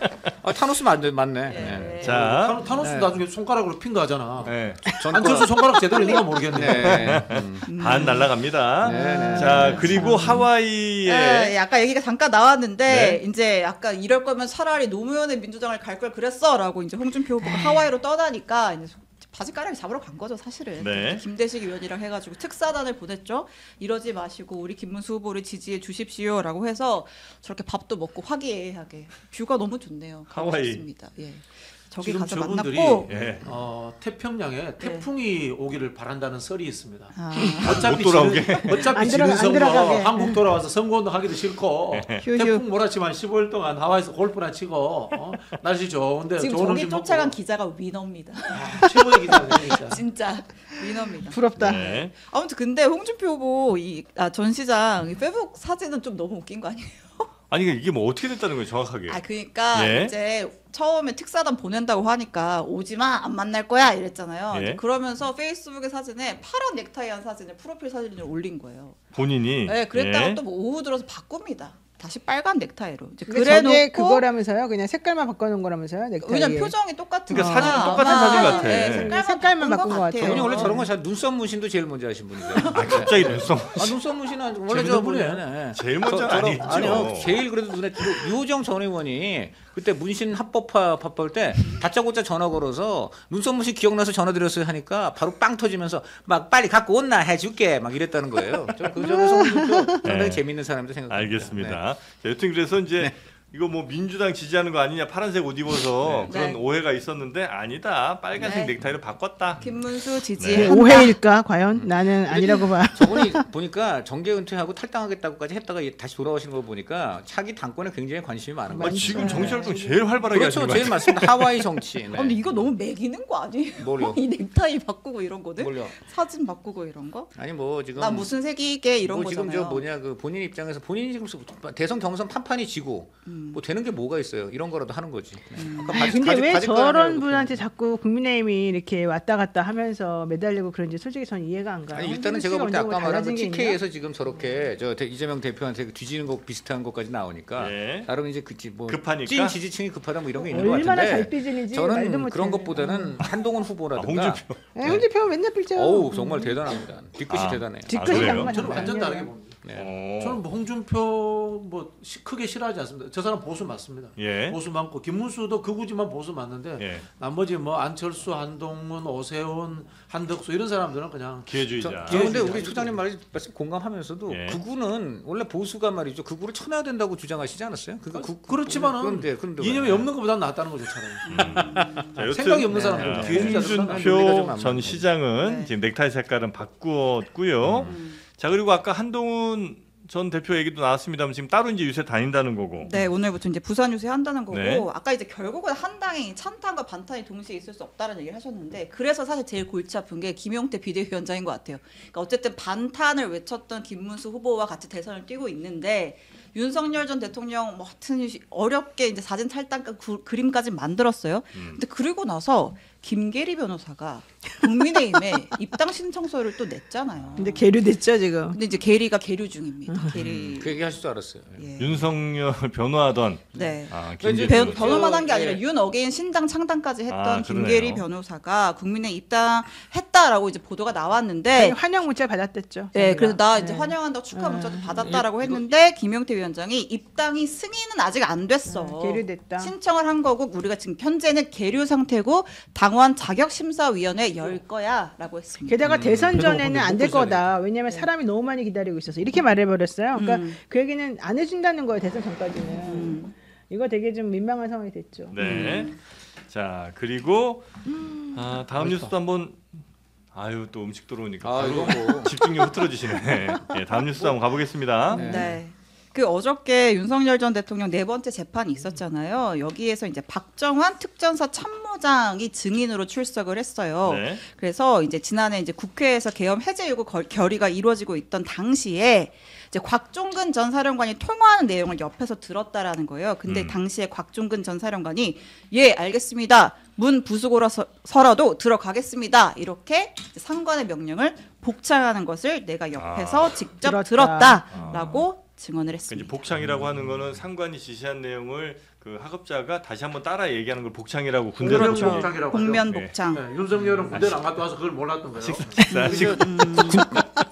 타노스 맞네. 네. 자, 타노스 나중에 손가락으로 핑거하잖아. 네. 안철수 손가락 제대로 있는가 모르겠네. 네. 반 날라갑니다. 네. 자, 그리고 하와이에 네, 아까 얘기가 잠깐 나왔는데 네. 이제 약간 이럴 거면 차라리 노무현의 민주당을 갈 걸 그랬어라고 이제 홍준표 후보가 하와이로 떠나니까 이제 바지가랑이 잡으러 간 거죠 사실은. 네. 김대식 의원이랑 해가지고 특사단을 보냈죠. 이러지 마시고 우리 김문수 후보를 지지해 주십시오라고 해서 저렇게 밥도 먹고 화기애애하게 뷰가 너무 좋네요. 가고 하와이. 싶습니다. 예. 저기 지금 가서 저분들이 만났고 예. 태평양에 태풍이 오기를 바란다는 썰이 있습니다. 아, 어차피 못 돌아오게. 어차피 안 지는 선거 들어가게. 한국 돌아와서 선거운동 하기도 싫고 휴휴. 태풍 몰아치면 15일 동안 하와이에서 골프나 치고 날씨 좋은데 지금 좋은 저기 음식 쫓아간 먹고 기자가 위너입니다. 최고의 기자가 진짜. 진짜 위너입니다. 부럽다. 네. 아무튼 근데 홍준표 후보 전 시장 이 페북 사진은 좀 너무 웃긴 거 아니에요? 아니 이게 뭐 어떻게 됐다는 거예요, 정확하게? 아 그러니까 예. 이제 처음에 특사단 보낸다고 하니까 오지마 안 만날 거야 이랬잖아요. 예. 이제 그러면서 페이스북의 사진에 파란 넥타이 한 사진을 프로필 사진을 올린 거예요. 본인이. 네, 그랬다가 예. 또 뭐 오후 들어서 바꿉니다. 다시 빨간 넥타이로. 이제 근데 저게 그래놓고 그거라면서요? 그냥 색깔만 바꿔놓은 거라면서요? 넥타이에. 왜냐면 표정이 똑같으니까. 그러니까 사진은 똑같은 사진 같아. 네, 색깔만 바꾼 것 같아요. 저분이 원래 저런 거 잘 눈썹 문신도 제일 먼저 하신 분이세요. 아 갑자기 눈썹. 눈썹 문신은 원래 재밌는 저 분이에요. 분이에요. 제일 먼저 아니죠. 아니요, 제일 그래도 눈에 유호정 전 의원이 그때 문신 합법화 때 다짜고짜 전화 걸어서 눈썹 문신 기억나서 전화 드렸어요 하니까 바로 빵 터지면서 막 빨리 갖고 온나 해줄게 막 이랬다는 거예요. 그 점에서 상당히 네. 재밌는 사람도 생각합니다. 알겠습니다. 자, 여튼 그래서 이제 이거 뭐 민주당 지지하는 거 아니냐, 파란색 옷 입어서 그런 네. 오해가 있었는데 아니다. 빨간색 네. 넥타이로 바꿨다. 김문수 네. 지지한다. 오해일까 과연? 나는 아니라고 봐. 저분이 보니까 정계 은퇴하고 탈당하겠다고까지 했다가 다시 돌아오시는 거 보니까 차기 당권에 굉장히 관심이 많은 아, 거예요. 지금 정치활동 제일 활발하게 그렇죠, 하시는 거 제일 같아요. 맞습니다. 하와이 정치. 네. 아, 근데 이거 너무 매기는 거 아니에요? 뭘요? 이 넥타이 바꾸고 이런 거는? 뭘요? 사진 바꾸고 이런 거? 아니 뭐 지금 나 무슨 색이게 이런 뭐 지금 거잖아요. 저 뭐냐 그 본인 입장에서 본인이 지금 대선 경선 판판이 지고 뭐 되는 게 뭐가 있어요? 이런 거라도 하는 거지. 아까 근데 왜 가질 거 저런 아니에요, 분한테 자꾸 국민의힘이 이렇게 왔다 갔다 하면서 매달리고 그런지 솔직히 전 이해가 안 가요. 아니 일단은 제가 볼 때 아까 말한 그 TK에서 지금 저렇게 이재명 대표한테 뒤지는 거 비슷한 것까지 나오니까 예. 나름 이제 뭐 급하니까? 찐 지지층이 급하다 뭐 이런 게 있는 것 얼마나 같은데 잘 삐지는지 말도 저는 못해. 그런 것보다는 한동훈 후보라든가 홍준표. 홍준표 맨날 삐져. 어우 정말 대단합니다. 뒤끝이 아. 대단해요. 뒤끝이 그래요? 장난 저는 완전 아니에요. 다르게 봅니다. 네. 저는 뭐 홍준표 크게 싫어하지 않습니다. 저 사람 보수 맞습니다. 예. 보수 많고 김문수도 극우지만 보수 맞는데 예. 나머지 뭐 안철수, 한동훈, 오세훈, 한덕수 이런 사람들은 그냥 기회주의자. 그런데 우리 소장님 말씀 공감하면서도 예. 극우는 원래 보수가 말이죠. 극우를 쳐내야 된다고 주장하시지 않았어요? 그렇지만은 그런데 이념이 없는 것보다 낫다는 거죠 차라리. 자, 여튼 생각이 없는 네. 사람들 기회주의자들 논리가 좀 홍준표 안 전 맞는 시장은 네. 지금 넥타이 색깔은 바꾸었고요. 자 그리고 아까 한동훈 전 대표 얘기도 나왔습니다만 지금 따로 이제 유세 다닌다는 거고. 네, 오늘부터 이제 부산 유세 한다는 거고 네. 아까 이제 결국은 한 당이 찬탄과 반탄이 동시에 있을 수 없다는 얘기를 하셨는데 그래서 사실 제일 골치 아픈 게 김용태 비대위원장인 것 같아요. 그러니까 어쨌든 반탄을 외쳤던 김문수 후보와 같이 대선을 뛰고 있는데 윤석열 전 대통령 뭐 하여튼 어렵게 이제 사진 찰당 그림까지 만들었어요. 근데 그리고 나서 김계리 변호사가 국민의힘에 입당 신청서를 또 냈잖아요. 근데 계류됐죠 지금. 근데 이제 계리가 계류 중입니다. 계리. 그 얘기 하실 줄 알았어요. 예. 윤석열 변호하던 네. 김계리 변, 변호사. 변호만 한 게 아니라 예. 윤어게인 신당 창당까지 했던 아, 김계리 그러네요. 변호사가 국민의 입당했다라고 이제 보도가 나왔는데 아니, 환영 문자 받았댔죠. 네, 그래서 나 이제 네. 환영한다고 축하 문자도 받았다라고 했는데 김용태 위원장이 입당이 승인은 아직 안 됐어. 계류됐다. 신청을 한 거고 우리가 지금 현재는 계류 상태고 당원 자격심사위원회 열 거야라고 했습니다. 게다가 대선 그래도 전에는 안 될 먹고 있어야 거다. 왜냐하면 사람이 너무 많이 기다리고 있어서 이렇게 말해버렸어요. 그러니까 그 얘기는 안 해준다는 거예요. 대선 전까지는. 이거 되게 좀 민망한 상황이 됐죠. 네. 자 그리고 다음 뉴스도 한번 아유 또 음식 들어오니까 아, 바로 이거 뭐. 집중력 흐트러지시네. 예, 다음 뉴스도 한번 가보겠습니다. 네. 그 어저께 윤석열 전 대통령 네 번째 재판이 있었잖아요. 여기에서 이제 박정환 특전사 참모장이 증인으로 출석을 했어요. 네. 그래서 이제 지난해 이제 국회에서 계엄 해제 요구 결의가 이루어지고 있던 당시에 이제 곽종근 전 사령관이 통화하는 내용을 옆에서 들었다라는 거예요. 근데 당시에 곽종근 전 사령관이 예 알겠습니다. 문 부수고서라도 들어가겠습니다. 이렇게 이제 상관의 명령을 복창하는 것을 내가 옆에서 직접 들었다라고 증언을 그러니까 이제 했습니다. 복창이라고 하는 거는 상관이 지시한 내용을 그 학업자가 다시 한번 따라 얘기하는 걸 복창이라고 군대로 그렇죠. 복창이라고 복면 네. 복창. 네, 윤석열은 군대를 안 갔다 와서 그걸 몰랐던 거예요.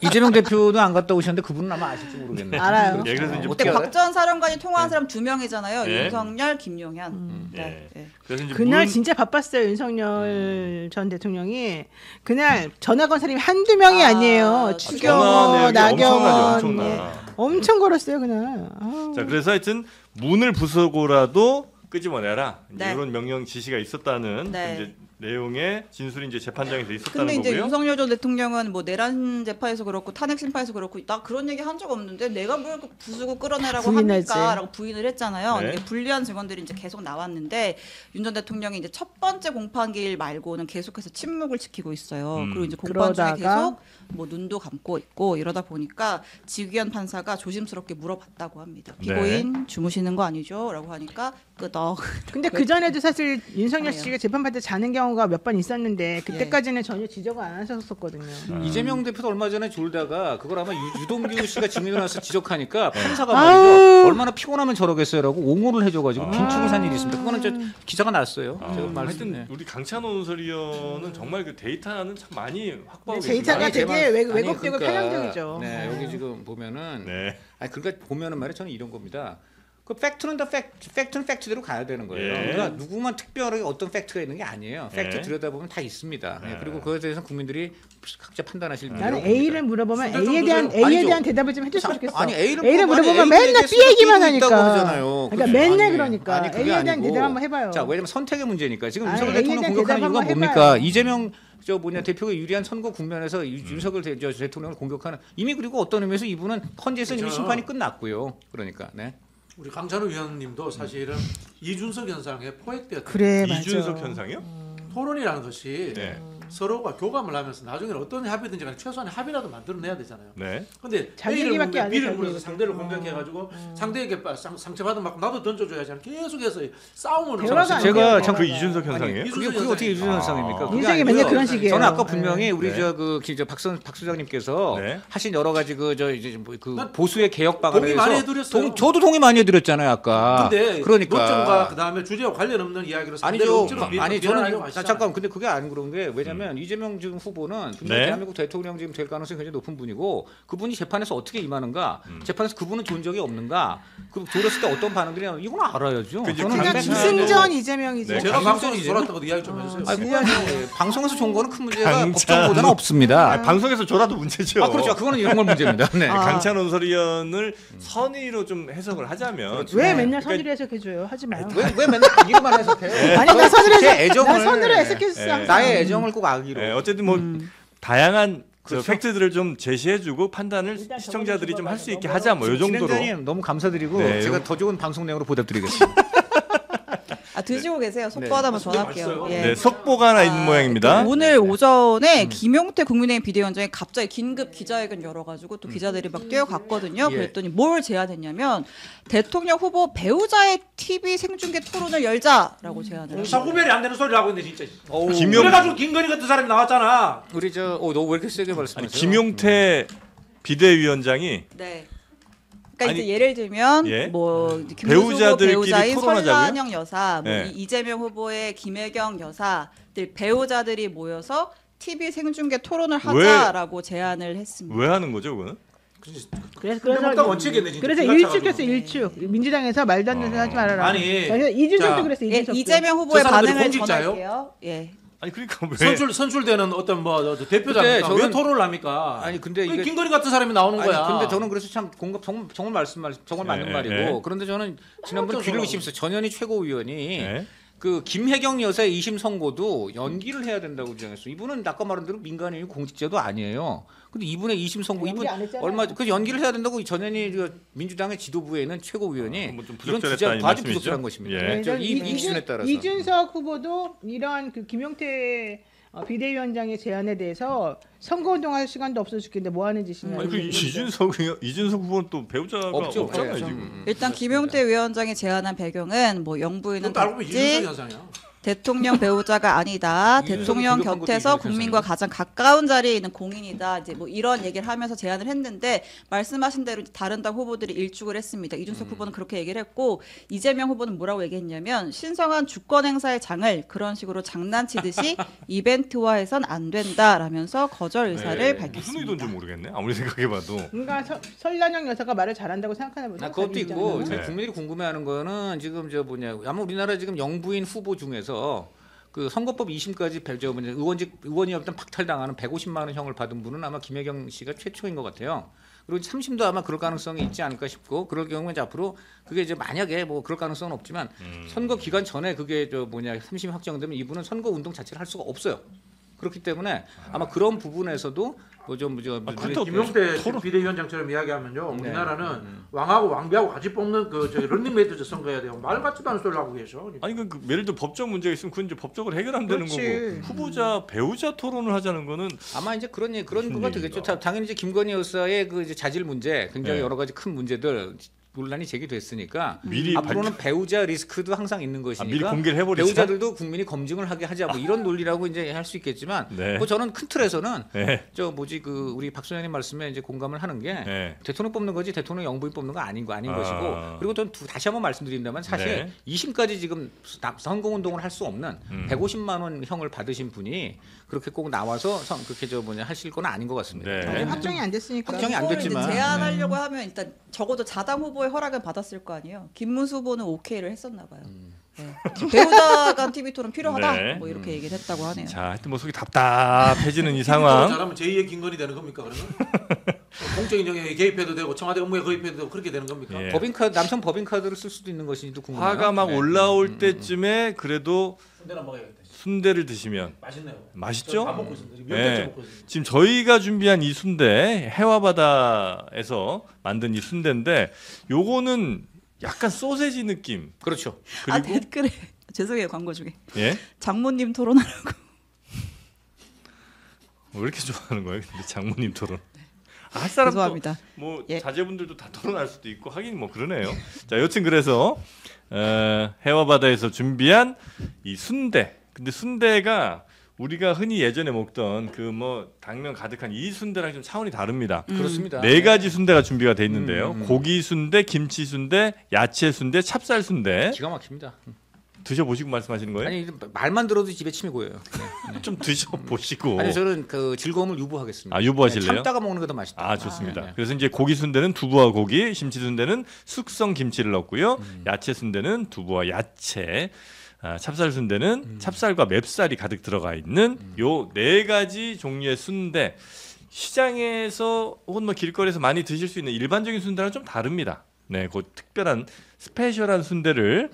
이재명 대표도 안 갔다 오셨는데 그분은 아마 아실지 모르겠네요. 알아요. 예, 그래서 이제 그때 곽 전 사령관이 통화한 사람 2명이잖아요. 네. 윤석열, 김용현. 예. 네. 네. 그래서 이제 그날 진짜 바빴어요. 윤석열 전 대통령이. 그날 전화 건 사람이 한두 명이 아니에요. 추경호, 나경원. 엄청나. 네. 엄청 걸었어요 그날. 아우. 자 그래서 하여튼 문을 부수고라도 끄집어내라 이제 네. 이런 명령 지시가 있었다는 네. 이제 내용의 진술이 이제 재판장에서 있었다는 근데 이제 거고요. 윤석열 전 대통령은 뭐 내란 재판에서 그렇고 탄핵 심판에서 그렇고 나 그런 얘기 한 적 없는데 내가 뭘 부수고 끌어내라고 부인하지. 합니까라고 부인을 했잖아요. 네. 이게 불리한 증언들이 이제 계속 나왔는데 윤 전 대통령이 이제 첫 번째 공판기일 말고는 계속해서 침묵을 지키고 있어요. 그리고 이제 공판 중에 그러다가 계속 뭐 눈도 감고 있고 이러다 보니까 지귀현 판사가 조심스럽게 물어봤다고 합니다. 피고인 주무시는 거 아니죠?라고 하니까 끄덕. 근데 그 전에도 사실 윤석열 씨가 재판받을 때 자는 경우가 몇 번 있었는데 그때까지는 전혀 지적을 안 하셨었거든요. 이재명 대표도 얼마 전에 졸다가 그걸 아마 유동규 씨가 증인으로 나서 지적하니까 판사가 아우. 말이죠. 얼마나 피곤하면 저러겠어요라고 옹호를 해줘가지고 빈축을 산 일이 있습니다. 그거는 저 기사가 났어요. 제가 말씀. 하여튼 우리 강찬호 논설위원은 정말 그 데이터는 참 많이 확보하고 데이터가 계십니다. 되게 아니, 왜곡되고 그러니까, 편향적이죠. 네, 여기 지금 보면은 네. 아니 그러니까 보면은 말이야 저는 이런 겁니다. 그 팩트는 다 팩트는 팩트대로 가야 되는 거예요. 예. 그러니까 누구만 특별하게 어떤 팩트가 있는 게 아니에요. 팩트 예. 들여다보면 다 있습니다. 예. 그리고 그거에 대해서 국민들이 각자 판단하실 문제라고 나는 봅니다. A를 물어보면 순대 A에 대한 정도는 아니죠. 대답을 좀 해줬으면 좋겠어. 아니 A를 물어보면 맨날 B 얘기만 하니까. 그러잖아요. 그러니까 맨날 아니, 그러니까 아니, 그게 A에 대한 아니고. 대답 한번 해봐요. 자, 왜냐면 선택의 문제니까 지금 아니, 윤석열 A에 대통령 대한 공격하는 대답 이유가 한번 뭡니까? 해봐요. 이재명 대표가 유리한 선거 국면에서 윤석열 대통령을 공격하는 이미 그리고 어떤 의미에서 이분은 헌재에서 이미 그렇죠. 심판이 끝났고요. 그러니까 네. 우리 강찬호 위원님도 사실은 이준석 현상에 포획되었다. 그래 맞아. 이준석 현상이요? 토론이라는 것이 네. 서로가 교감을 하면서 나중에는 어떤 합의든지 간에 최소한의 합의라도 만들어내야 되잖아요. 네. 근데 자기 A를 얘기밖에 안 해, B를 자기 물어서 얘기. 상대를 공격해가지고 상대에게 상처받은 만큼 나도 던져줘야지 하는 계속해서 싸움을 대화가 하면서 안 제가 돼요, 참 그 대화가. 이준석 현상이에요? 아니, 그게 어떻게 이준석 현상입니까? 그게 인생이 아니고요. 맨날 그런 식이에요. 저는 아까 분명히 우리 네. 박 소장님께서 네. 하신 여러 가지 그 난 보수의 개혁 방안에 동의 대해서 많이 해드렸어요. 저도 동의 많이 해드렸잖아요 아까. 근데 그러니까 논점과 그다음에 주제와 관련 없는 이야기로 상대를 아니죠. 억지로 아니 비난하려고 저는 하시잖아요. 잠깐 근데 그게 안 그런 게 왜냐면 이재명 지금 후보는 분명히 네. 대한민국 대통령 지금 될 가능성이 굉장히 높은 분이고 그분이 재판에서 어떻게 임하는가, 재판에서 그분은 존 적이 없는가, 그 졸았을 때 어떤 반응들이 나오는가 이건 알아야죠. 그 이제 저는 그냥 강제- 기승전 이재명이지. 네, 제가 강제- 방송에서 이제- 돌았다고도 이야기 좀 해주세요. 아니 그건 방송에서 좋은 거는 큰 문제가 강찬- 법정보다는 없습니다. 아, 방송에서 졸아도 문제죠. 아 그렇죠. 그거는 이런 걸 문제입니다. 네. 강찬 논설위원을 선의로 좀 해석을 하자면 왜 맨날 그러니까 선의로 해석해줘요? 하지 마요. 왜 맨날 이것만 해석해요? 아니 나 선의로 제 애정을 난 선의로 해석했어. 네. 항상. 나의 애정을 꼭 아기로. 네, 어쨌든 뭐 다양한 저 그렇죠. 팩트들을 좀 제시해주고 판단을 일단 시청자들이 좀 할 수 있게 저거는 하자 뭐 이 정도로. 진행자님 너무 감사드리고 네, 제가 더 좋은 방송 내용으로 보답드리겠습니다. 아 드시고 계세요. 속보 네. 하나만 근데 전할게요. 맛있어요. 예. 네, 속보가 하나 있는 모양입니다. 오늘 오전에 김용태 국민의힘 비대위원장이 갑자기 긴급 기자회견 열어가지고 또 기자들이 막 뛰어갔거든요. 예. 그랬더니 뭘 제안했냐면 대통령 후보 배우자의 TV 생중계 토론을 열자라고 제안을 했어요. 사구별이 안 되는 소리를 하고 있는데 진짜. 김용- 그래가지고 김건희 같은 사람이 나왔잖아. 우리 너 왜 이렇게 세게 아니, 말씀하세요? 김용태 비대위원장이 네. 그러니까 아니, 이제 예를 들면 예. 뭐 김문수 배우자들끼리 배우자인 토론하자고요? 설란영 여사, 뭐 네. 이재명 후보의 김혜경 여사들 배우자들이 모여서 TV 생중계 토론을 하자라고 제안을 했습니다. 왜 하는 거죠, 그거는? 그래서 원칙이네 진짜. 그래서 기가 일축했어 차가지고. 일축. 민주당에서 말도 안 되는 소리 하지 말아라. 아니, 그래서 이준석도 자, 그랬어. 예, 이준석도. 이재명 후보의 저 사람들이 반응을 공직자예요? 전할게요. 예. 아니 그러니까 왜? 선출되는 어떤 뭐 근데 대표자입니까? 왜 저는- 토론을 합니까? 아니 근데 그 이게 김건희 같은 사람이 나오는 아니, 거야. 근데 저는 그래서 참 정말 맞는 예, 말이고 예. 그런데 저는 지난번에 귀를 의심했어요. 전현희 최고위원이 네. 그 김혜경 여사의 2심 선고도 연기를 해야 된다고 주장했어요. 이분은 아까 말한 대로 민간인이 공직자도 아니에요. 근데 이분의 2심 선고 연기 이분 안 했잖아요. 얼마 그 연기를 해야 된다고 이 전현희 그 민주당의 지도부에 있는 최고위원이 뭐좀 이런 부적절했다는 주장 아주 말씀이시죠? 부적절한 것입니다. 예. 네, 저 이 기준에 따라서 이준석 후보도 이러한 그 김용태 비대위원장의 제안에 대해서 선거운동할 시간도 없어 죽겠는데 뭐 하는 짓이냐. 아니 그 이준석 후보는 또 배우자가 없죠. 없잖아요 없죠. 지금. 일단 김용태 위원장이 제안한 배경은 뭐 영부인은 그것도 알고 보면 이준석 지 현상이야. 대통령 배우자가 아니다. 이준석이 대통령 공격한 것도 곁에서 이준석 국민과 가장 가까운 자리에 있는 공인이다. 이제 뭐 이런 얘기를 하면서 제안을 했는데 말씀하신 대로 다른 당 후보들이 일축을 했습니다. 이준석 후보는 그렇게 얘기를 했고 이재명 후보는 뭐라고 얘기했냐면 신성한 주권 행사의 장을 그런 식으로 장난치듯이 이벤트화해선 안 된다라면서 거절 의사를 네. 무슨 밝혔습니다. 의도인지 모르겠네. 아무리 생각해봐도. 그러니까 설란영 여사가 말을 잘한다고 생각하나 보죠. 그것도 있고 네. 국민들이 궁금해하는 거는 지금 아마 우리나라 지금 영부인 후보 중에서 그 선거법 2심까지 의원이었던 박탈당하는 150만 원 형을 받은 분은 아마 김혜경 씨가 최초인 것 같아요. 그리고 3심도 아마 그럴 가능성이 있지 않을까 싶고 그럴 경우에 이제 앞으로 그게 이제 만약에 뭐 그럴 가능성은 없지만 선거 기간 전에 그게 3심이 확정되면 이분은 선거 운동 자체를 할 수가 없어요. 그렇기 때문에 아마 그런 부분에서도 김용태 비대위원장처럼 이야기하면요, 우리나라는 왕하고 왕비하고 같이 뽑는 그 런닝메이트 선거해야 돼요. 말 같지도 않은 소리를 하고 계셔. 아니 그 예를 들어 법적 문제가 있으면 그건 이제 법적으로 해결하면 되는 거고 후보자 배우자 토론을 하자는 거는 아마 이제 그런 거가 되겠죠. 당연히 이제 김건희 여사의 그 이제 자질 문제, 굉장히 여러 가지 큰 문제들. 논란이 제기됐으니까 앞으로는 배우자 리스크도 항상 있는 것이니까 미리 공개를 해버리자. 배우자들도 국민이 검증을 하게 하자 뭐 이런 논리라고 이제 할 수 있겠지만 뭐 저는 큰 틀에서는 우리 박 소장님 말씀에 이제 공감을 하는 게 대통령 뽑는 거지 대통령 영부인 뽑는 거 아닌 것이고 그리고 전 다시 한번 말씀드린다면 사실 2심까지 지금 선거운동을 할 수 없는 150만 원 형을 받으신 분이 그렇게 꼭 나와서 하실 건 아닌 것 같습니다. 확정이 안 됐으니까. 확정이 안 됐지만 제안하려고 하면 일단 적어도 자당 후보의 허락을 받았을 거 아니에요. 김문수 후보는 오케이를 했었나 봐요. 네. 배우자 간 TV 토론 필요하다. 뭐 이렇게 얘기를 했다고 하네요. 자, 하여튼 뭐 속이 답답해지는 이 상황. 잘하면 제2의 김건희 되는 겁니까 그러면? 공적인 영역에 개입해도 되고 청와대 업무에 개입해도 되고 그렇게 되는 겁니까? 법인카드 남성 법인카드를 쓸 수도 있는 것인지도 궁금해요. 화가 막 올라올 때쯤에 그래도 순대나 먹어야겠다. 순대를 드시면 맛있네요. 맛있죠? 밥 먹고 있습니다. 몇 개째 먹고 있습니다. 지금 저희가 준비한 이 순대 해와바다에서 만든 이 순대인데 요거는 약간 소세지 느낌. 그렇죠. 그리고 댓글에 죄송해요 광고 중에. 예? 장모님 토론하라고. 왜 이렇게 좋아하는 거예요? 근데 장모님 토론. 할 사람도 죄송합니다. 뭐 자제분들도 다 토론할 수도 있고 하긴 뭐 그러네요. 자, 여튼 그래서 해와바다에서 준비한 이 순대. 근데 순대가 우리가 흔히 예전에 먹던 그 뭐 당면 가득한 이 순대랑 좀 차원이 다릅니다. 그렇습니다. 4가지 순대가 준비가 돼 있는데요. 고기 순대, 김치 순대, 야채 순대, 찹쌀 순대. 기가 막힙니다. 드셔보시고 말씀하시는 거예요? 아니 말만 들어도 집에 침이 고여요. 좀 드셔보시고. 아니 저는 그 즐거움을 유보하겠습니다. 아, 유보하실래요? 참다가 먹는 게 더 맛있다. 아, 좋습니다. 그래서 이제 고기 순대는 두부와 고기, 김치 순대는 숙성 김치를 넣고요. 야채 순대는 두부와 야채, 찹쌀 순대는 찹쌀과 맵쌀이 가득 들어가 있는 요 4가지 종류의 순대. 시장에서 혹은 뭐 길거리에서 많이 드실 수 있는 일반적인 순대랑 좀 다릅니다. 네, 그 특별한 스페셜한 순대를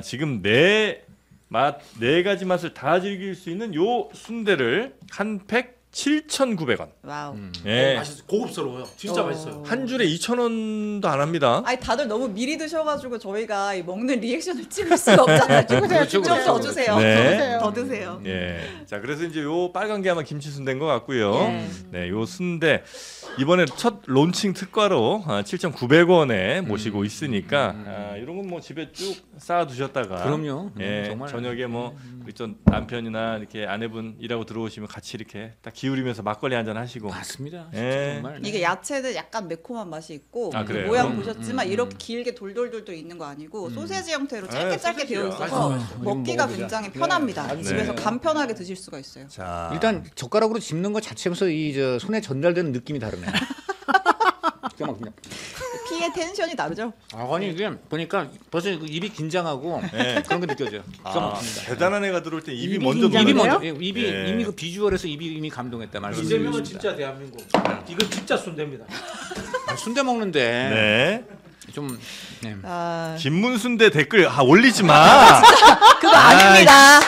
지금 4가지 맛을 다 즐길 수 있는 요 순대를 한 팩 7,900원. 와우. 예. 맛있어. 고급스러워요. 진짜 맛있어요. 한 줄에 2,000원도 안 합니다. 아니 다들 너무 미리 드셔가지고 저희가 이 먹는 리액션을 찍을 수가 없잖아요. 그렇죠, 좀 더 주세요. 네. 더 드세요. 예. 자, 그래서 이제 요 빨간 게 아마 김치 순대인 것 같고요. 네, 요 순대 이번에 첫 론칭 특가로 7,900원에 모시고 있으니까 이런 건 뭐 집에 쭉 쌓아 두셨다가 그럼요. 예, 정말. 저녁에 뭐 우리 좀 남편이나 이렇게 아내분 일하고 들어오시면 같이 이렇게 딱 기울이면서 막걸리 한잔 하시고. 맞습니다. 예. 정말. 이게 야채는 약간 매콤한 맛이 있고 아, 그래요? 모양 보셨지만 이렇게 길게 돌돌돌돌 있는 거 아니고 소세지 형태로 짧게 되어 있어서 먹기가 굉장히 편합니다. 집에서 간편하게 드실 수가 있어요. 자, 일단 젓가락으로 짚는 것 자체에서 이 손에 전달되는 느낌이 다르네요. 피의 텐션이 다르죠? 아니 이게 보니까 벌써 입이 긴장하고 그런 게 느껴져요. 기가 막힙니다. 대단한 애가 들어올 때 입이 입이 먼저 긴장해요? 입이 놀라요. 먼저 입이 예. 이미 그 비주얼에서 입이 이미 감동했다 말씀. 이재명은 진짜 대한민국. 이거 진짜 순대입니다. 순대 먹는데 네. 좀 네. 김문순대 댓글 올리지 마. 그거 아닙니다.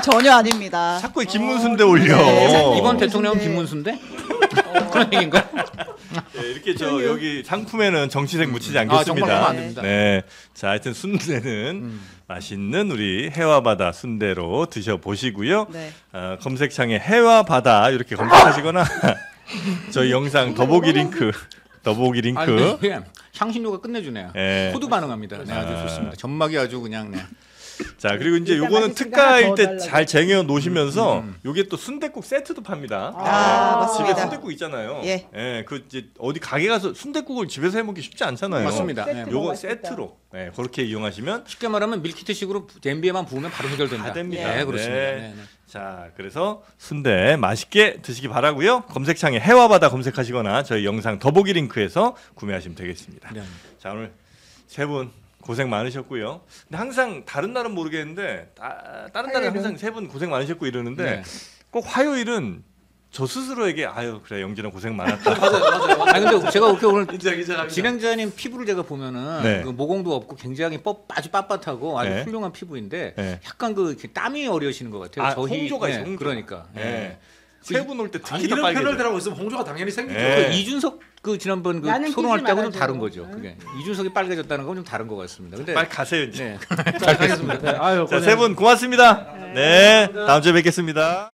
전혀 아닙니다. 자꾸 김문순대 올려. 이번 대통령은 김문수인데 그런 얘기인가? 네, 이렇게 여기 상품에는 정치색 묻히지 정말 않겠습니다. 그러면 안 됩니다. 네, 자, 하여튼 순대는 맛있는 우리 해와바다 순대로 드셔보시고요. 네. 검색창에 해와바다 이렇게 검색하시거나 저희 영상 더보기 링크. 아니, 향신료가 끝내주네요. 네. 호두 반응합니다. 네, 아주 좋습니다. 전막이 아주 그냥 네. 자, 그리고 이제 일단 요거는 맛있으니까 특가일 하나 더 때 달라고. 잘 쟁여 놓으시면서 요게 또 순댓국 세트도 팝니다. 집에 맞습니다. 순댓국 있잖아요. 예. 그 이제 어디 가게 가서 순댓국을 집에서 해 먹기 쉽지 않잖아요. 맞습니다. 세트 네. 요거 맛있겠다. 세트로 그렇게 이용하시면 쉽게 말하면 밀키트식으로 냄비에만 부으면 바로 해결된다. 다 됩니다. 네, 그렇습니다. 네. 네, 네. 자, 그래서 순대 맛있게 드시기 바라고요. 검색창에 해와바다 검색하시거나 저희 영상 더보기 링크에서 구매하시면 되겠습니다. 네. 자, 오늘 세 분 고생 많으셨고요. 근데 항상 다른 날은 모르겠는데 다른 날은 항상 세 분 고생 많으셨고 이러는데 네. 꼭 화요일은 저 스스로에게 아유 그래 영진아 고생 많았다. 맞아요. 아니 근데 제가 이렇게 오늘 인정합니다. 진행자님 피부를 제가 보면은 네. 그 모공도 없고 굉장히 아주 빳빳하고 아주 네. 훌륭한 피부인데 네. 약간 그 이렇게 땀이 어려시는 것 같아요. 아, 홍조가 있어요, 홍조. 그러니까. 네. 세 분 올 때 아니, 특히 더 이런 빨개져. 편을 들하고 있으면 홍조가 당연히 생기죠. 네. 그 이준석 그 지난번 그 나는 토론할 끼지 때하고 좀 말아줘. 다른 거죠. 그게 이준석이 빨개졌다는 건 좀 다른 것 같습니다. 근데 빨리 가세요 이제. 네. 자, 가겠습니다. 네, 아유, 자, 세 분 고맙습니다. 네, 다음 주에 뵙겠습니다.